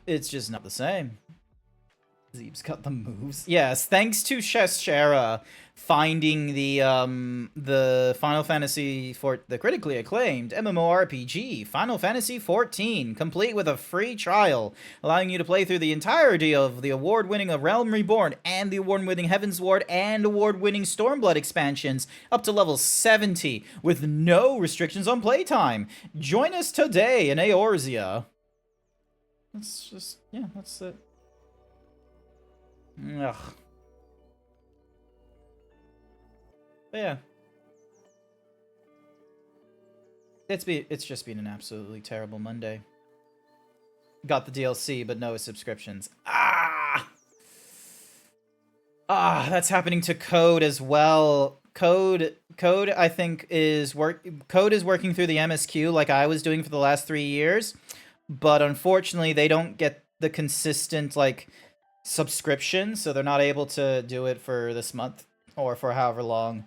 it's just not the same. Zeebs got the moves. Yes, thanks to Shara finding the Final Fantasy the critically acclaimed MMORPG Final Fantasy XIV, complete with a free trial, allowing you to play through the entirety of the award-winning Realm Reborn and the award-winning Heavensward and award-winning Stormblood expansions up to level 70 with no restrictions on playtime. Join us today in Eorzea. That's just, yeah, that's it. Ugh. But yeah. It's just been an absolutely terrible Monday. Got the DLC, but no subscriptions. That's happening to Code as well. Code I think is working through the MSQ like I was doing for the last 3 years, but unfortunately they don't get the consistent like subscription, so they're not able to do it for this month or for however long.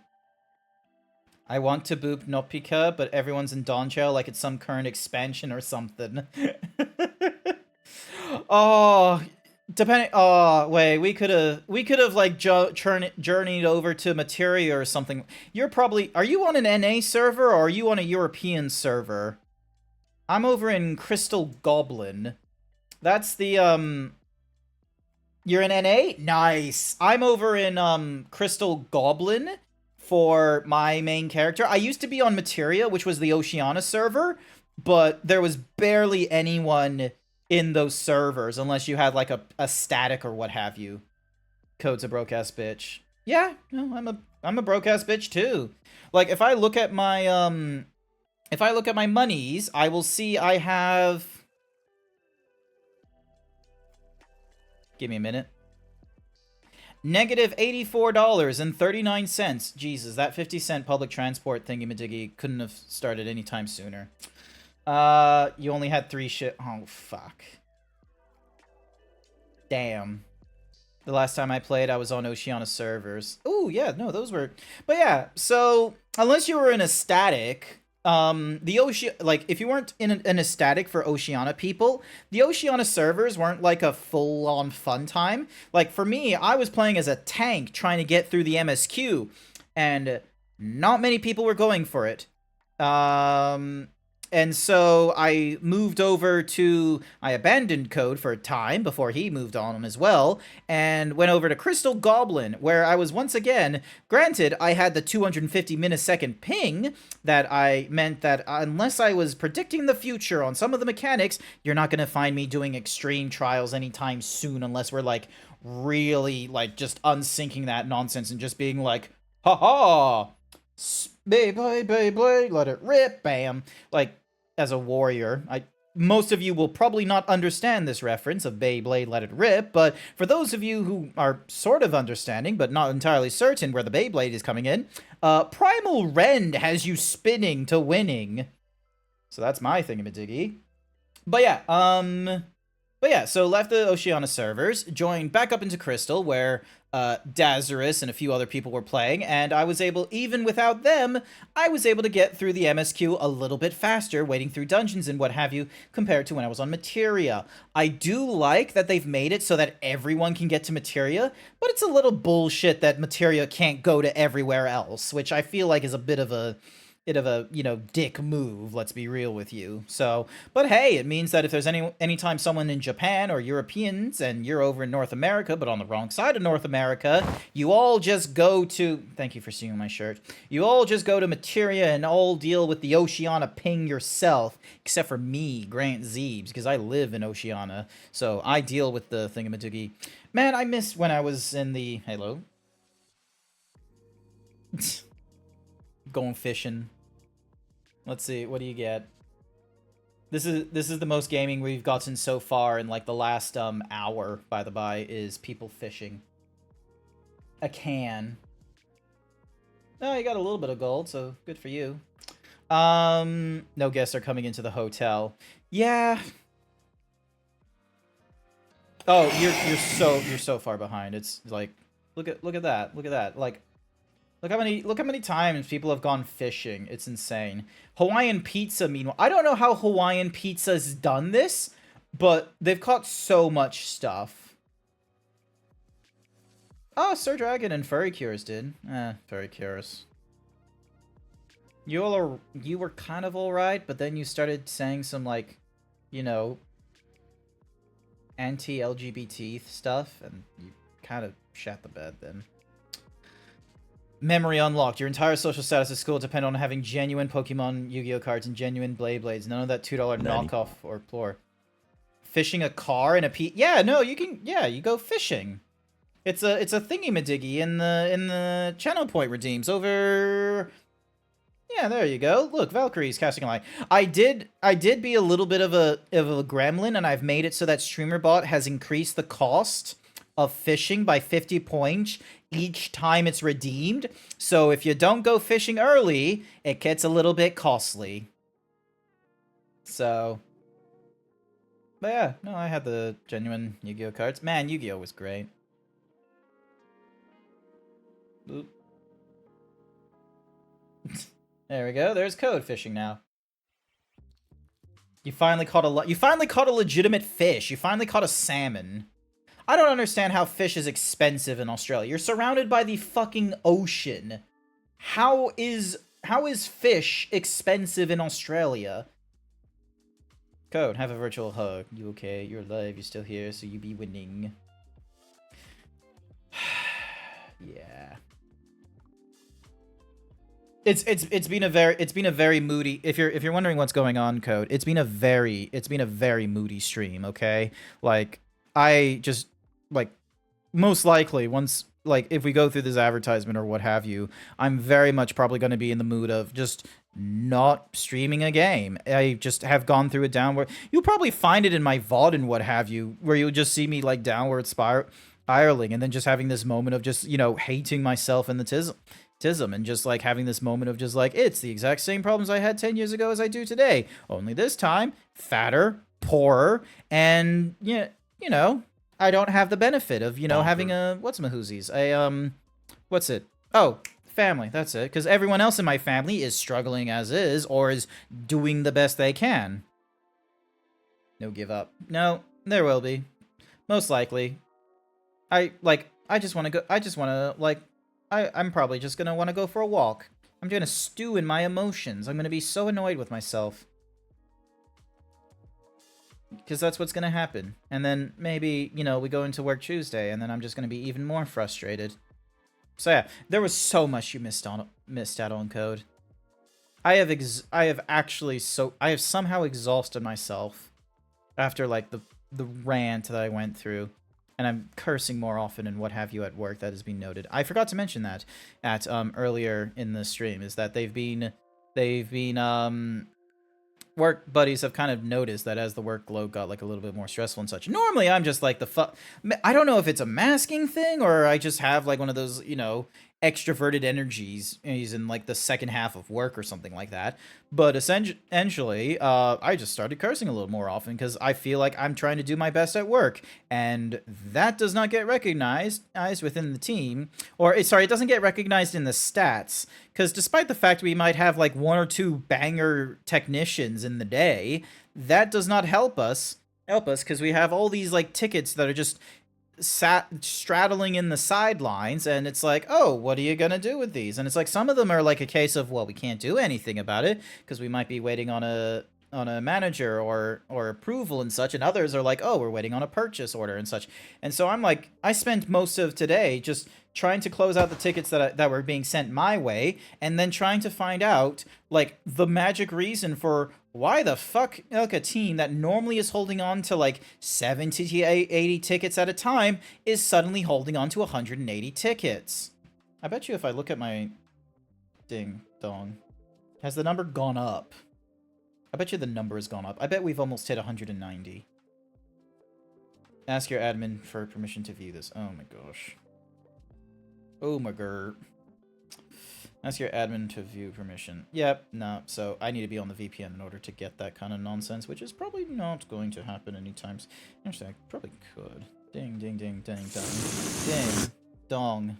I want to boop Nopika, but everyone's in Donchao like it's some current expansion or something. Oh, depending. Oh, wait, we could have like journeyed over to Materia or something. Are you on an NA server or are you on a European server? I'm over in Crystal Goblin. That's the You're in NA? Nice. I'm over in Crystal Goblin for my main character. I used to be on Materia, which was the Oceania server, but there was barely anyone in those servers unless you had like a static or what have you. Code's a broke-ass bitch. Yeah, no, I'm a broke-ass bitch too. Like if I look at my monies, I will see I have... Give me a minute. Negative $84.39. Jesus, that 50-cent public transport thingy-majiggy couldn't have started anytime sooner. You only had 3 shit. Oh, fuck. Damn. The last time I played, I was on Oceania servers. Oh, yeah, no, those were... But yeah, so, unless you were in a static... like, if you weren't in a static for Oceania people, the Oceania servers weren't, like, a full-on fun time. Like, for me, I was playing as a tank trying to get through the MSQ, and not many people were going for it. And so I moved over to... I abandoned Code for a time before he moved on as well, and went over to Crystal Goblin, where I was once again... Granted, I had the 250 millisecond ping, that I meant that unless I was predicting the future on some of the mechanics, you're not going to find me doing extreme trials anytime soon, unless we're, like, really, like, just unsyncing that nonsense and just being like, ha-ha! Beyblade, let it rip, bam. Like, as a warrior, most of you will probably not understand this reference of Beyblade, let it rip, but for those of you who are sort of understanding, but not entirely certain where the Beyblade is coming in, Primal Rend has you spinning to winning. So that's my thingamadiggy. But yeah, But yeah, so left the Oceania servers, joined back up into Crystal, where Dazarus and a few other people were playing, and I was able, even without them, I was able to get through the MSQ a little bit faster, wading through dungeons and what have you, compared to when I was on Materia. I do like that they've made it so that everyone can get to Materia, but it's a little bullshit that Materia can't go to everywhere else, which I feel like is a bit of a dick move, let's be real with you. So, but hey, it means that if there's anytime someone in Japan or Europeans and you're over in North America, but on the wrong side of North America, you all just go to, thank you for seeing my shirt, you all just go to Materia and all deal with the Oceania ping yourself, except for me, GrantZeebs, because I live in Oceania, so I deal with the thingamadoogie. Man, I missed when I was in the, hello? Going fishing. Let's see, what do you get? This is the most gaming we've gotten so far in like the last hour, by the by, is people fishing. A can. Oh, you got a little bit of gold, so good for you. No guests are coming into the hotel. Yeah. Oh, you're so far behind. It's like look at that. Look at that. Like look how many times people have gone fishing. It's insane. Hawaiian Pizza, meanwhile, I don't know how Hawaiian Pizza's done this, but they've caught so much stuff. Oh, Sir Dragon and Furry Cures did. Furry Cures. You were kind of alright, but then you started saying some, like, you know, anti-LGBT stuff, and you kind of shat the bed then. Memory unlocked. Your entire social status at school depend on having genuine Pokemon Yu-Gi-Oh cards and genuine Blades. None of that $2 knockoff or floor. Fishing a car in a yeah, no, you can. Yeah, you go fishing. It's a thingy-madiggy in the channel point redeems over. Yeah, there you go. Look, Valkyrie's casting a line. I did be a little bit of a gremlin, and I've made it so that StreamerBot has increased the cost of fishing by 50 points each time it's redeemed. So if you don't go fishing early, it gets a little bit costly. So, but yeah, no, I had the genuine Yu-Gi-Oh cards. Man, Yu-Gi-Oh was great. Oop. There we go. There's code fishing now. You finally caught a legitimate fish. You finally caught a salmon. I don't understand how fish is expensive in Australia. You're surrounded by the fucking ocean. How is fish expensive in Australia? Code, have a virtual hug. You okay? You're alive. You're still here, so you be winning. Yeah. It's been a very moody. If you're wondering what's going on, Code, it's been a very moody stream. Okay, like I just like most likely once like if we go through this advertisement or what have you, I'm very much probably going to be in the mood of just not streaming a game. I just have gone through a downward. You'll probably find it in my VOD and what have you, where you'll just see me like downward spiraling, and then just having this moment of just hating myself and the tism, and just like having this moment of just like it's the exact same problems I had 10 years ago as I do today, only this time fatter, poorer, and I don't have the benefit of having a what's it? Oh, family. That's it. Because everyone else in my family is struggling as is, or is doing the best they can. No give up. No, there will be, most likely. I'm probably just gonna want to go for a walk. I'm gonna stew in my emotions. I'm gonna be so annoyed with myself. Because that's what's gonna happen. And then maybe, we go into work Tuesday, and then I'm just gonna be even more frustrated. So yeah, there was so much you missed out on, Code. I have somehow exhausted myself after like the rant that I went through. And I'm cursing more often and what have you at work. That has been noted. I forgot to mention that at earlier in the stream, is that they've been work buddies have kind of noticed that as the workload got like a little bit more stressful and such. Normally I'm just like I don't know if it's a masking thing or I just have like one of those, extroverted energies he's in like the second half of work or something like that. But essentially, I just started cursing a little more often because I feel like I'm trying to do my best at work, and that does not get recognized within the team, or sorry, it doesn't get recognized in the stats. Because despite the fact we might have like 1 or 2 banger technicians in the day, that does not help us because we have all these like tickets that are just straddling in the sidelines, and it's like, oh, what are you gonna do with these? And it's like some of them are like a case of, well, we can't do anything about it because we might be waiting on a manager or approval and such, and others are like, oh, we're waiting on a purchase order and such. And so I'm like, I spent most of today just trying to close out the tickets that were being sent my way, and then trying to find out like the magic reason for why the fuck like a team that normally is holding on to like 70 to 80 tickets at a time is suddenly holding on to 180 tickets. I bet you if I look at my ding dong, has the number gone up? I bet you the number has gone up. I bet we've almost hit 190. Ask your admin for permission to view this. Oh my gosh. Oh my god. Ask your admin to view permission. Yep, no. So I need to be on the VPN in order to get that kind of nonsense, which is probably not going to happen anytime. Actually, I probably could. Ding, ding, ding, ding, dong. Ding, dong.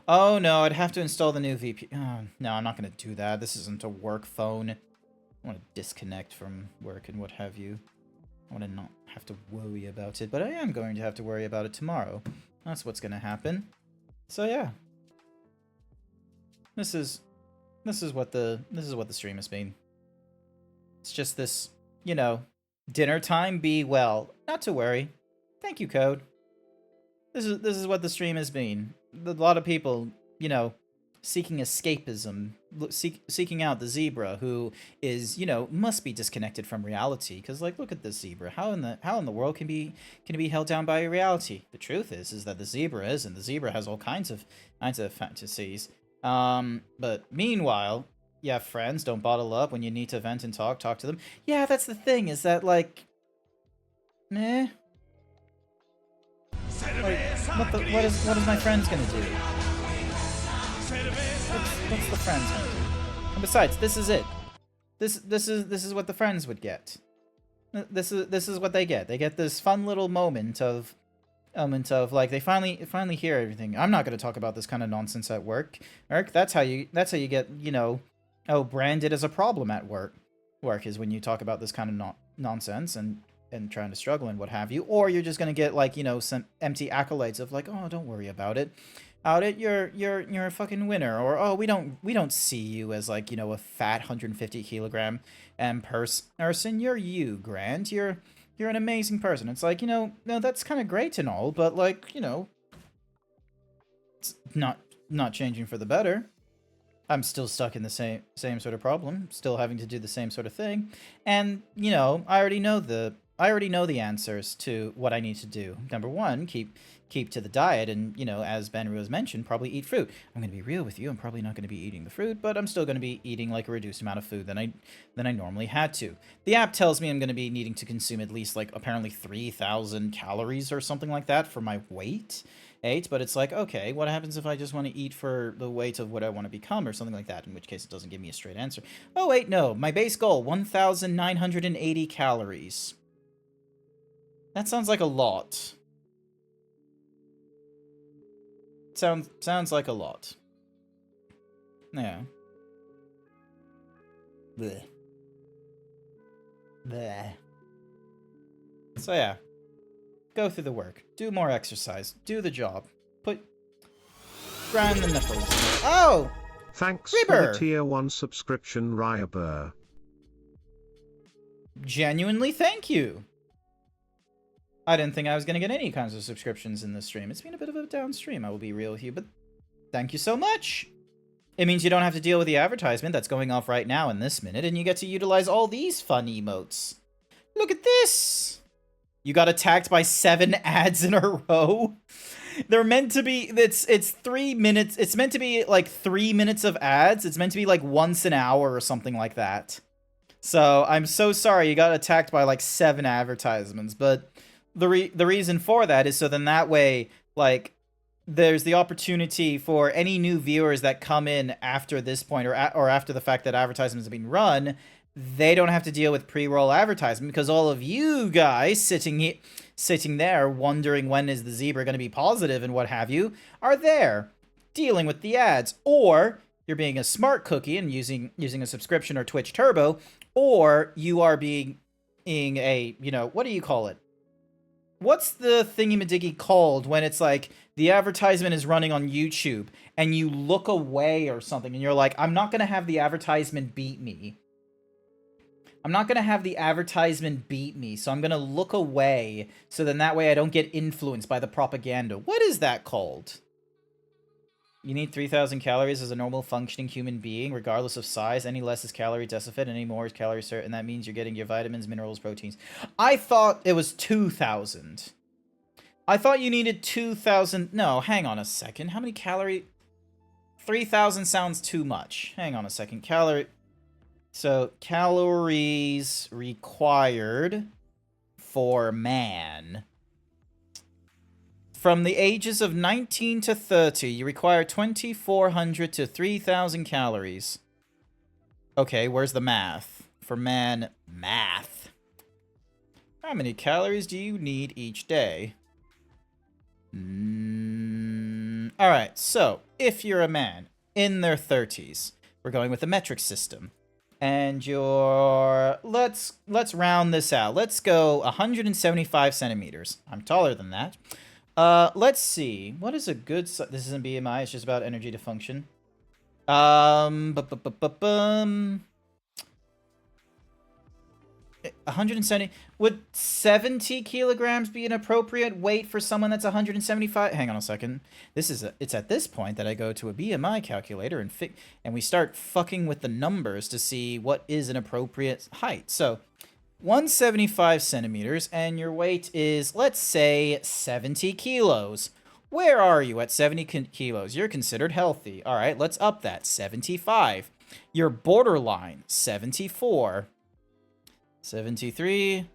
Oh no, I'd have to install the new VPN. Oh, no, I'm not going to do that. This isn't a work phone. I want to disconnect from work and what have you. I want to not have to worry about it, but I am going to have to worry about it tomorrow. That's what's going to happen. So yeah. This is what the stream has been. It's just this, you know, dinner time, be well. Not to worry. Thank you, Code. This is what the stream has been. A lot of people, you know, seeking escapism, seeking out the zebra who is, you know, must be disconnected from reality. Because like, look at this zebra. How in the world can it be held down by reality? The truth is that the zebra is, and the zebra has all kinds of fantasies. But meanwhile, you have friends. Don't bottle up when you need to vent and talk to them. Yeah, that's the thing. Is that like, meh. Like, what is my friends gonna do? What's the friends gonna do? And besides, this is it. This is what the friends would get. This is what they get. They get this fun little moment of like they finally hear everything. I'm not gonna talk about this kind of nonsense at work. That's how you get, you know, branded as a problem at work. Work is when you talk about this kind of nonsense and trying to struggle and what have you, or you're just gonna get like, you know, some empty accolades of like, oh, don't worry about it. You're a fucking winner, or oh, we don't see you as like, you know, a fat 150 kilogram person. You're you, Grant. You're an amazing person. It's like, you know, no, that's kind of great and all, but like, you know, it's not changing for the better. I'm still stuck in the same sort of problem, still having to do the same sort of thing, and you know, I already know the answers to what I need to do. Number one, keep to the diet, and you know, as Benru has mentioned, probably eat fruit. I'm gonna be real with you. I'm probably not gonna be eating the fruit, but I'm still gonna be eating like a reduced amount of food than I normally had to. The app tells me I'm gonna be needing to consume at least like apparently 3,000 calories or something like that for my weight. But it's like, okay, what happens if I just want to eat for the weight of what I want to become or something like that, in which case it doesn't give me a straight answer. Oh wait, no, my base goal, 1,980 calories. That sounds like a lot. Sounds like a lot. Yeah. Bleh. Bleh. So yeah. Go through the work. Do more exercise. Do the job. Grind the nipples. Oh! Thanks Ribber. for the tier 1 subscription, Ryabur. Genuinely thank you. I didn't think I was going to get any kinds of subscriptions in this stream. It's been a bit of a down stream, I will be real with you, but thank you so much. It means you don't have to deal with the advertisement that's going off right now in this minute, and you get to utilize all these fun emotes. Look at this! You got attacked by 7 ads in a row? They're meant to be, it's 3 minutes, it's meant to be like 3 minutes of ads. It's meant to be like once an hour or something like that. So, I'm so sorry you got attacked by like 7 advertisements, but the reason for that is so then that way, like, there's the opportunity for any new viewers that come in after this point, or after the fact that advertisements have been run, they don't have to deal with pre-roll advertisement, because all of you guys sitting there wondering when is the zebra going to be positive and what have you, are there dealing with the ads. Or you're being a smart cookie and using a subscription or Twitch Turbo, or you are being a, what do you call it? What's the thingy-majiggy called when it's like the advertisement is running on YouTube and you look away or something and you're like, I'm not going to have the advertisement beat me. I'm not going to have the advertisement beat me, so I'm going to look away so then that way I don't get influenced by the propaganda. What is that called? You need 3,000 calories as a normal functioning human being, regardless of size. Any less is calorie deficit, any more is calorie surplus, and that means you're getting your vitamins, minerals, proteins. I thought it was 2,000. I thought you needed 2,000. No, hang on a second. How many calorie? 3,000 sounds too much. Hang on a second. So, calories required for man. From the ages of 19 to 30, you require 2,400 to 3,000 calories. Okay, where's the math? For man, math. How many calories do you need each day? Alright, so, if you're a man in their 30s, we're going with the metric system. And you're... Let's round this out. Let's go 175 centimeters. I'm taller than that. Let's see. What is a good... This isn't BMI, it's just about energy to function. 170... Would 70 kilograms be an appropriate weight for someone that's 175? Hang on a second. It's at this point that I go to a BMI calculator and we start fucking with the numbers to see what is an appropriate height. So... 175 centimeters, and your weight is, let's say, 70 kilos. Where are you at 70 kilos? You're considered healthy. All right, let's up that. 75. You're borderline. 74. 73.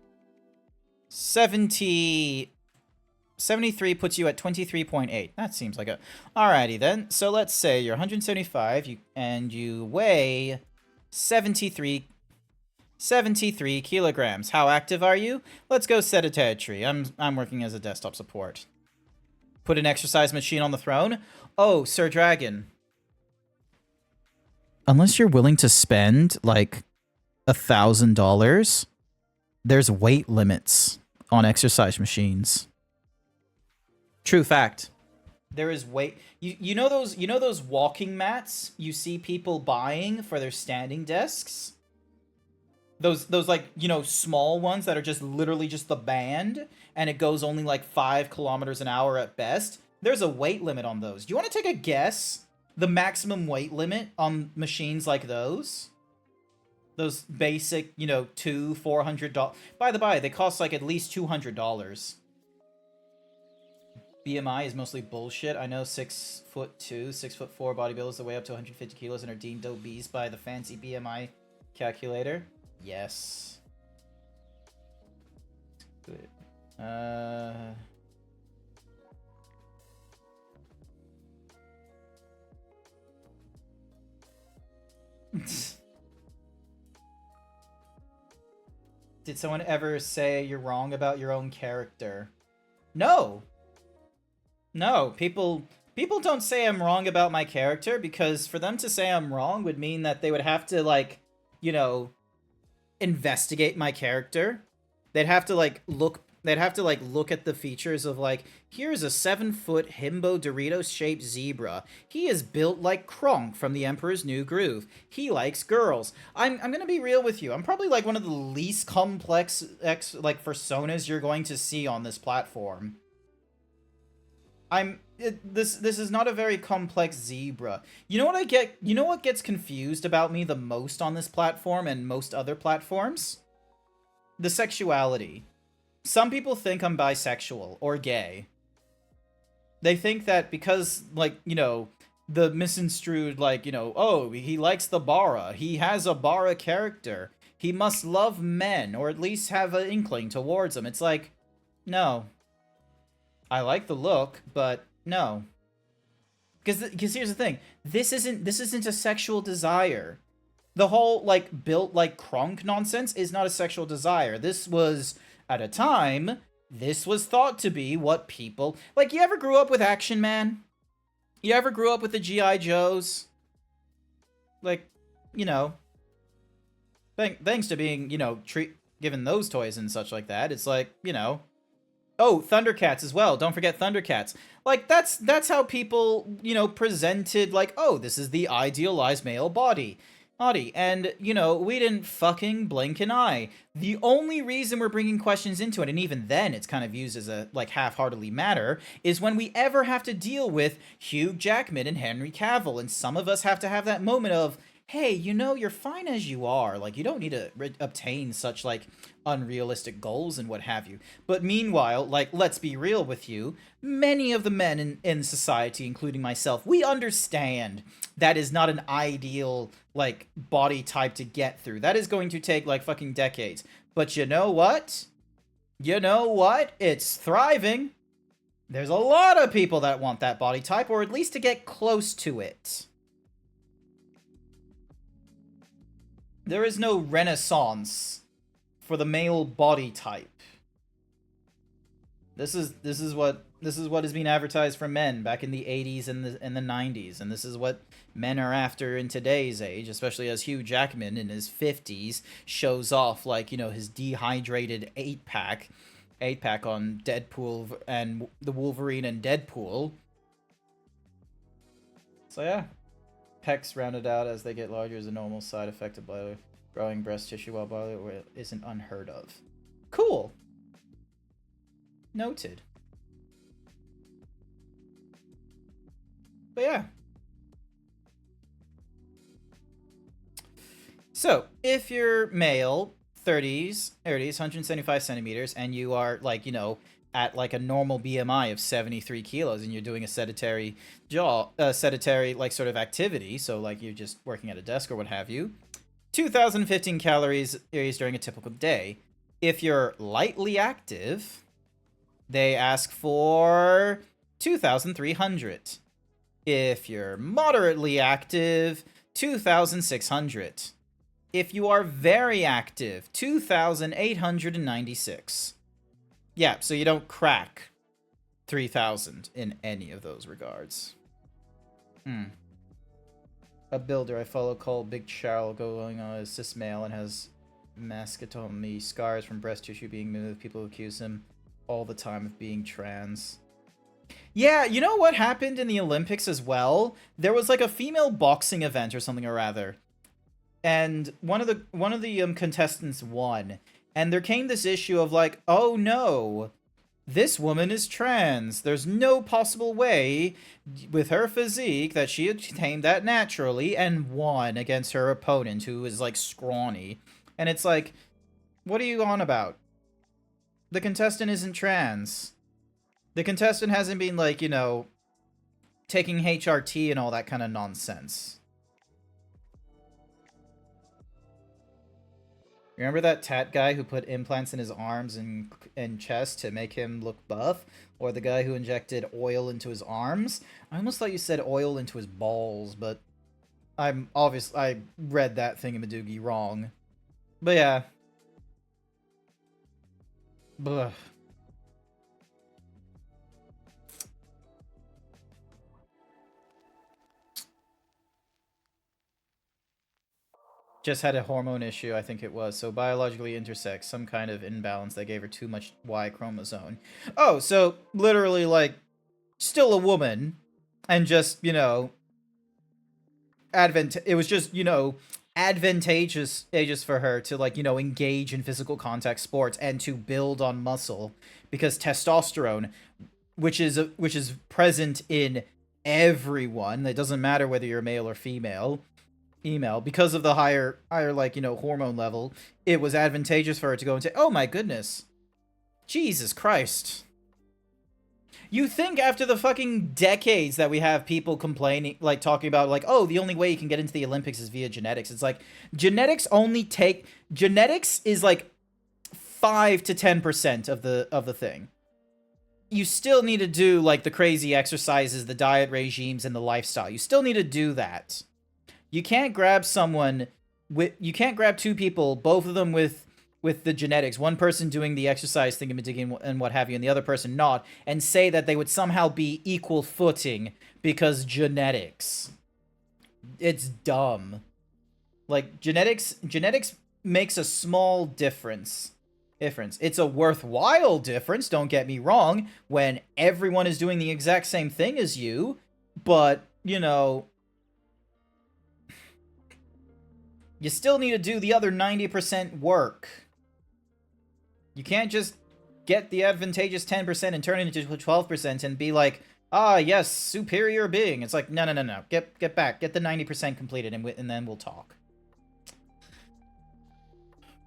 73 puts you at 23.8. That seems like a... Alrighty then. So let's say you're 175, and you weigh 73 kilograms. How active are you? Let's go sedentary. I'm working as a desktop support. Put an exercise machine on the throne? Oh, Sir Dragon. Unless you're willing to spend, like, $1,000, there's weight limits on exercise machines. True fact. There is weight... You know those walking mats you see people buying for their standing desks? Those like, small ones that are just literally just the band, and it goes only like 5 kilometers an hour at best. There's a weight limit on those. Do you want to take a guess? The maximum weight limit on machines like those? Those basic, $200-$400. By the by, they cost like at least $200. BMI is mostly bullshit. I know 6'2", 6'4" bodybuilders that weigh up to 150 kilos and are deemed obese by the fancy BMI calculator. Yes. Good. Did someone ever say you're wrong about your own character? No. No, people don't say I'm wrong about my character, because for them to say I'm wrong would mean that they would have to, like, investigate my character. They'd have to look at the features of, like, here's a 7-foot himbo Doritos shaped zebra. He is built like Kronk from the Emperor's New Groove. He likes girls. I'm gonna be real with you. I'm probably like one of the least complex personas you're going to see on this platform. This is not a very complex zebra. You know what gets confused about me the most on this platform and most other platforms? The sexuality. Some people think I'm bisexual or gay. They think that because, the misconstrued, oh, he likes the bara. He has a bara character. He must love men, or at least have an inkling towards them. It's like, no. I like the look, but no. Because here's the thing. This isn't a sexual desire. The whole, like, built like Kronk nonsense is not a sexual desire. This was, at a time, this was thought to be what people... Like, you ever grew up with Action Man? You ever grew up with the G.I. Joes? Like, you know... Thanks to being, you know, given those toys and such like that, it's like, you know... Oh, Thundercats as well. Don't forget Thundercats. Like, that's how people, you know, presented, like, oh, this is the idealized male body. And, you know, we didn't fucking blink an eye. The only reason we're bringing questions into it, and even then it's kind of used as a, like, half-heartedly matter, is when we ever have to deal with Hugh Jackman and Henry Cavill, and some of us have to have that moment of, hey, you know, you're fine as you are. Like, you don't need to obtain such, like, unrealistic goals and what have you. But meanwhile, like, let's be real with you, many of the men in society, including myself, we understand that is not an ideal, like, body type to get through. That is going to take, like, fucking decades. But you know what? You know what? It's thriving. There's a lot of people that want that body type, or at least to get close to it. There is no renaissance for the male body type. This is what is being advertised for men back in the 80s and the 90s, and this is what men are after in today's age, especially as Hugh Jackman in his 50s shows off, like, you know, his dehydrated 8-pack on Deadpool and the Wolverine and Deadpool. So yeah. Pecs rounded out as they get larger is a normal side effect of growing breast tissue, while body weight isn't unheard of. Cool. Noted. But yeah. So, if you're male, 30s, 175 centimeters, and you are, like, you know, at, like, a normal BMI of 73 kilos, and you're doing a sedentary like, sort of activity, so, like, you're just working at a desk or what have you, 2,015 calories during a typical day. If you're lightly active, they ask for 2,300. If you're moderately active, 2,600. If you are very active, 2,896. Yeah, so you don't crack 3,000 in any of those regards. A builder I follow called Big Charles going on as cis male and has mastectomy scars from breast tissue being moved. People accuse him all the time of being trans. Yeah, you know what happened in the Olympics as well? There was like a female boxing event or something or other, and one of the contestants won. And there came this issue of like, oh no, this woman is trans. There's no possible way with her physique that she attained that naturally and won against her opponent who is like scrawny. And it's like, what are you on about? The contestant isn't trans. The contestant hasn't been like, you know, taking HRT and all that kind of nonsense. Remember that tat guy who put implants in his arms and chest to make him look buff? Or the guy who injected oil into his arms? I almost thought you said oil into his balls, but I read that thingamadoogie wrong. But yeah. Ugh. Just had a hormone issue, I think it was. So biologically intersex, some kind of imbalance that gave her too much Y chromosome. Oh, so literally, like, still a woman, and just, you know, it was just, you know, advantageous for her to, like, you know, engage in physical contact sports and to build on muscle, because testosterone, which is present in everyone, it doesn't matter whether you're male or female, because of the higher like, you know, hormone level, it was advantageous for her to go and say, oh my goodness, Jesus Christ. You think after the fucking decades that we have people complaining, like, talking about, like, oh, the only way you can get into the Olympics is via genetics. It's like, genetics is like 5 to 10% of the thing. you still need to do, like, the crazy exercises, the diet regimes, and the lifestyle. You still need to do that. You can't grab someone you can't grab two people, both of them with the genetics, one person doing the exercise thingamajig and what have you, and the other person not, and say that they would somehow be equal footing because genetics. It's dumb. Like, genetics makes a small difference. It's a worthwhile difference, don't get me wrong, when everyone is doing the exact same thing as you, but, you know, you still need to do the other 90% work. You can't just get the advantageous 10% and turn it into 12% and be like, ah, yes, superior being. It's like, no. Get back. Get the 90% completed, and then we'll talk.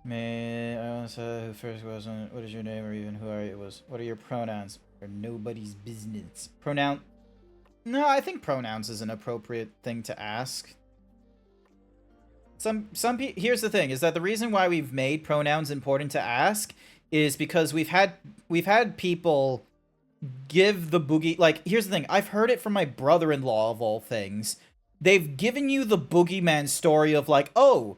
May I want to say who first was on, what is your name, or even who are you? What are your pronouns? Or nobody's business. Pronoun... No, I think pronouns is an appropriate thing to ask. Here's the thing, is that the reason why we've made pronouns important to ask is because we've had people give the boogie... Like, here's the thing, I've heard it from my brother-in-law, of all things. They've given you the boogeyman story of, like, oh,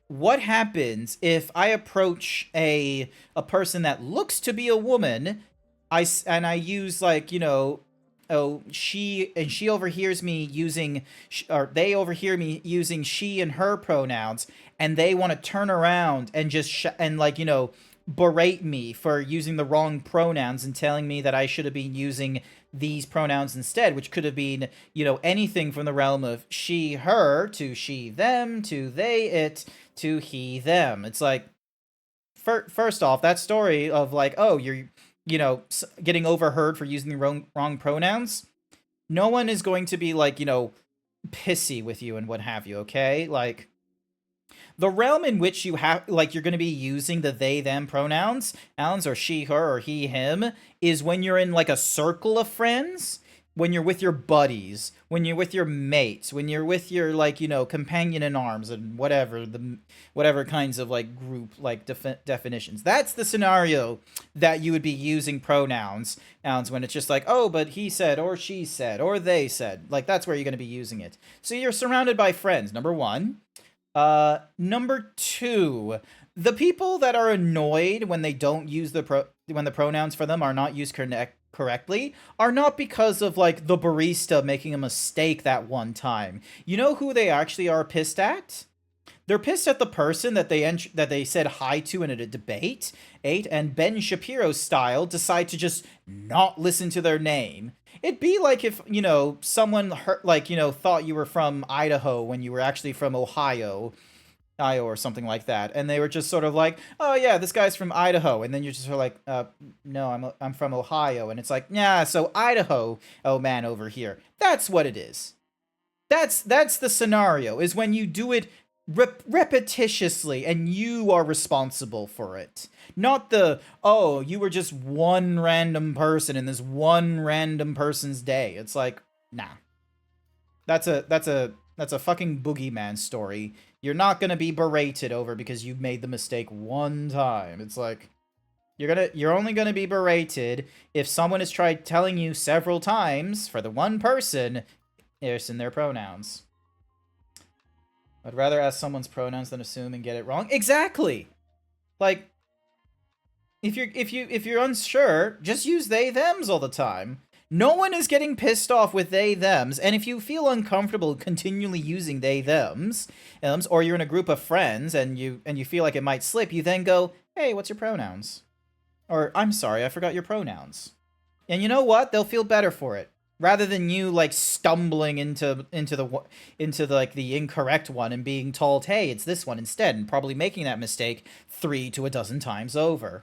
what happens if I approach a person that looks to be a woman, and I use, like, you know, oh, she overhears me using, or they overhear me using she and her pronouns, and they want to turn around and just like, you know, berate me for using the wrong pronouns and telling me that I should have been using these pronouns instead, which could have been, you know, anything from the realm of she, her, to she, them, to they, it, to he, them. It's like, first off, that story of, like, oh, you're, you know, getting overheard for using the wrong pronouns, no one is going to be, like, you know, pissy with you and what have you, okay? Like, the realm in which you have, like, you're going to be using the they, them pronouns, or she, her, or he, him, is when you're in, like, a circle of friends, when you're with your buddies, when you're with your mates, when you're with your, like, you know, companion in arms, and whatever kinds of, like, group, like, definitions. That's the scenario that you would be using pronouns, when it's just like, oh, but he said, or she said, or they said. Like, that's where you're going to be using it. So you're surrounded by friends, number one. Number two, the people that are annoyed when they don't use when the pronouns for them are not used correctly are not because of, like, the barista making a mistake that one time. You know who they actually are pissed at? They're pissed at the person that they said hi to in a debate, and Ben Shapiro style decide to just not listen to their name. It'd be like if, you know, someone like, you know, thought you were from Idaho when you were actually from Ohio, or something like that, and they were just sort of like, oh yeah, this guy's from Idaho, and then you're just sort of like, no, I'm from Ohio, and it's like, yeah, so Idaho, oh man, over here. That's what it is. That's the scenario, is when you do it repetitiously, and you are responsible for it. Not the, oh, you were just one random person in this one random person's day. It's like, nah. That's a fucking boogeyman story. You're not gonna be berated over because you made the mistake one time. It's like, you're only gonna be berated if someone has tried telling you several times for the one person it's in their pronouns. I'd rather ask someone's pronouns than assume and get it wrong. Exactly. Like, if you're unsure, just use they thems all the time. No one is getting pissed off with they thems, and if you feel uncomfortable continually using they thems, or you're in a group of friends and you feel like it might slip, you then go, hey, what's your pronouns? Or, I'm sorry, I forgot your pronouns. And you know what? They'll feel better for it. Rather than you, like, stumbling into like the incorrect one and being told, hey, it's this one instead, and probably making that mistake 3 to a dozen times over.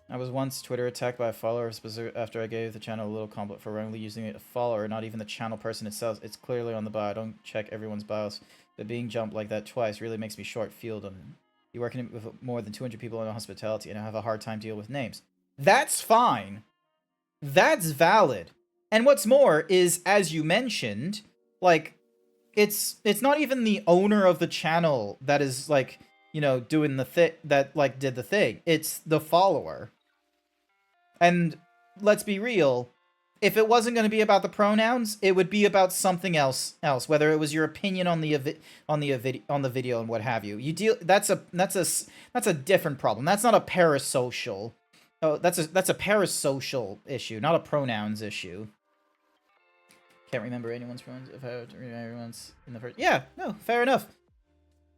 I was once Twitter attacked by a follower after I gave the channel a little compliment for wrongly using a follower, not even the channel person itself. It's clearly on the bio. I don't check everyone's bios, but being jumped like that twice really makes me short-fused. You working with more than 200 people in hospitality, and I have a hard time dealing with names. That's fine. That's valid. And what's more is, as you mentioned, like, it's not even the owner of the channel that is, like, you know, doing the thing that, like, did the thing. It's the follower. And let's be real. If it wasn't going to be about the pronouns, it would be about something else. Whether it was your opinion on the video and what have you. That's a different problem. That's not a parasocial. Oh, that's a parasocial issue, not a pronouns issue. Can't remember anyone's pronouns. If I have to remember everyone's in the first. Yeah, no, fair enough.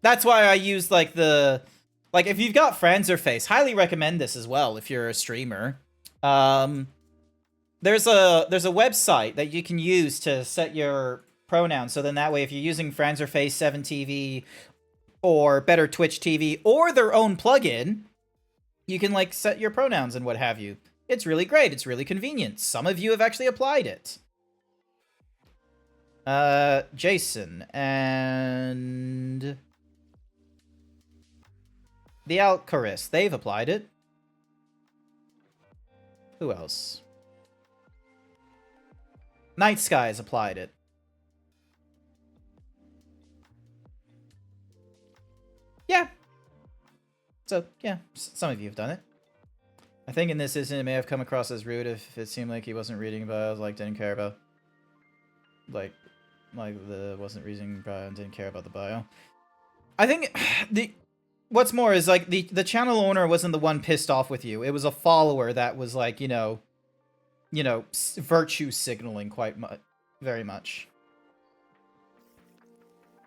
That's why I use like if you've got FranzerFace, highly recommend this as well if you're a streamer. There's a website that you can use to set your pronouns. So then that way, if you're using FranzerFace 7TV or Better Twitch TV or their own plugin, you can like set your pronouns and what have you. It's really great. It's really convenient. Some of you have actually applied it. Jason and the Alchorist, they've applied it. Who else? Night Skies applied it. Yeah. So, yeah, some of you have done it. I think in this instance, it may have come across as rude if it seemed like he wasn't reading about, like, didn't care about, wasn't reading bio and didn't care about the bio. I think what's more is, like, the channel owner wasn't the one pissed off with you. It was a follower that was, like, you know, virtue signaling very much.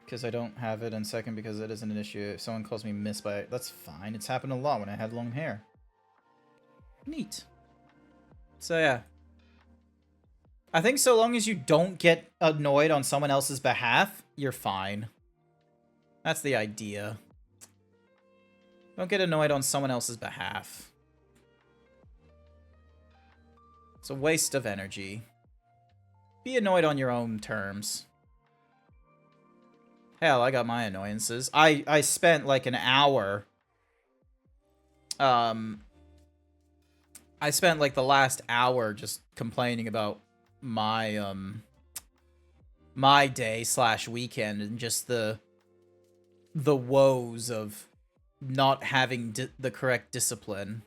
Because I don't have it, and second, because it isn't an issue. If someone calls me miss by it, that's fine. It's happened a lot when I had long hair. Neat. So, yeah. I think so long as you don't get annoyed on someone else's behalf, you're fine. That's the idea. Don't get annoyed on someone else's behalf. It's a waste of energy. Be annoyed on your own terms. Hell, I got my annoyances. I spent like an hour. I spent like the last hour just complaining about my my day / weekend and just the woes of not having the correct discipline.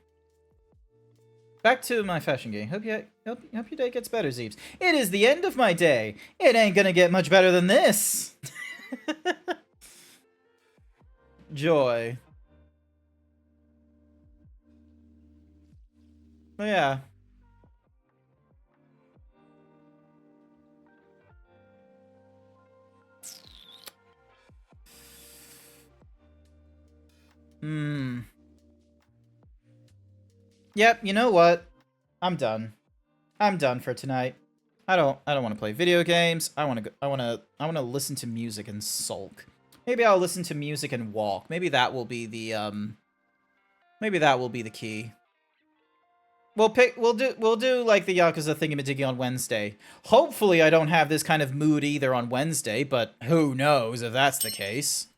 Back to my fashion game. Hope your day gets better, Zeebs. It is the end of my day. It ain't gonna get much better than this. Joy. Oh, yeah. Yep, you know what? I'm done. I'm done for tonight. I don't want to play video games. I want to listen to music and sulk. Maybe I'll listen to music and walk. Maybe that will be the key. We'll do like the Yakuza thingamadiggy on Wednesday. Hopefully I don't have this kind of mood either on Wednesday, but who knows if that's the case.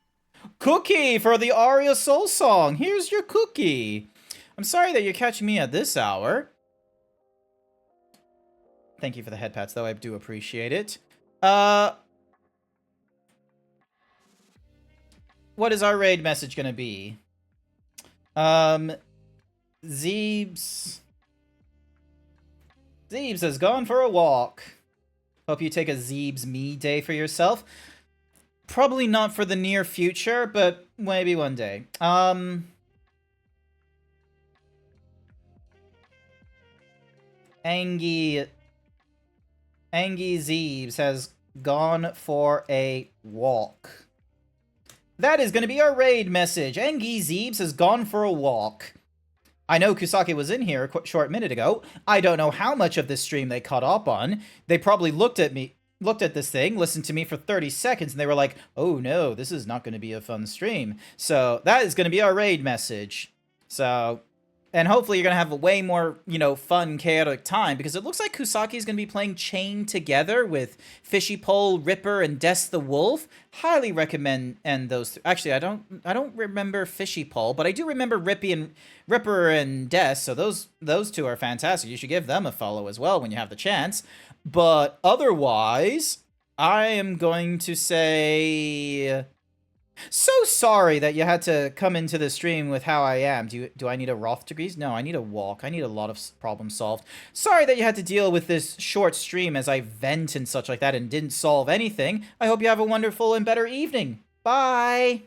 Cookie for the Aria Soul Song. Here's your cookie. I'm sorry that you're catching me at this hour. Thank you for the head pats, though. I do appreciate it. What is our raid message gonna be? Zeebs has gone for a walk. Hope you take a Zeebs me day for yourself. Probably not for the near future, but maybe one day. Angie Zeebs has gone for a walk. That is going to be our raid message. Angie Zeebs has gone for a walk. I know Kusake was in here a short minute ago. I don't know how much of this stream they caught up on. They probably looked at this thing, listened to me for 30 seconds, and they were like, oh no, this is not going to be a fun stream. So that is going to be our raid message. So, and hopefully you're going to have a way more, fun, chaotic time, because it looks like Kusake is going to be playing Chained Together with Fishy Pole, Ripper, and Des the Wolf. Highly recommend those. Actually, I don't remember Fishy Pole, but I do remember Ripper and Des, so those two are fantastic. You should give them a follow as well when you have the chance. But otherwise, I am going to say So sorry that you had to come into the stream with how I am. Do I need a Roth degrees? No, I need a walk. I need a lot of problems solved. Sorry that you had to deal with this short stream as I vent and such like that and didn't solve anything. I hope you have a wonderful and better evening. Bye!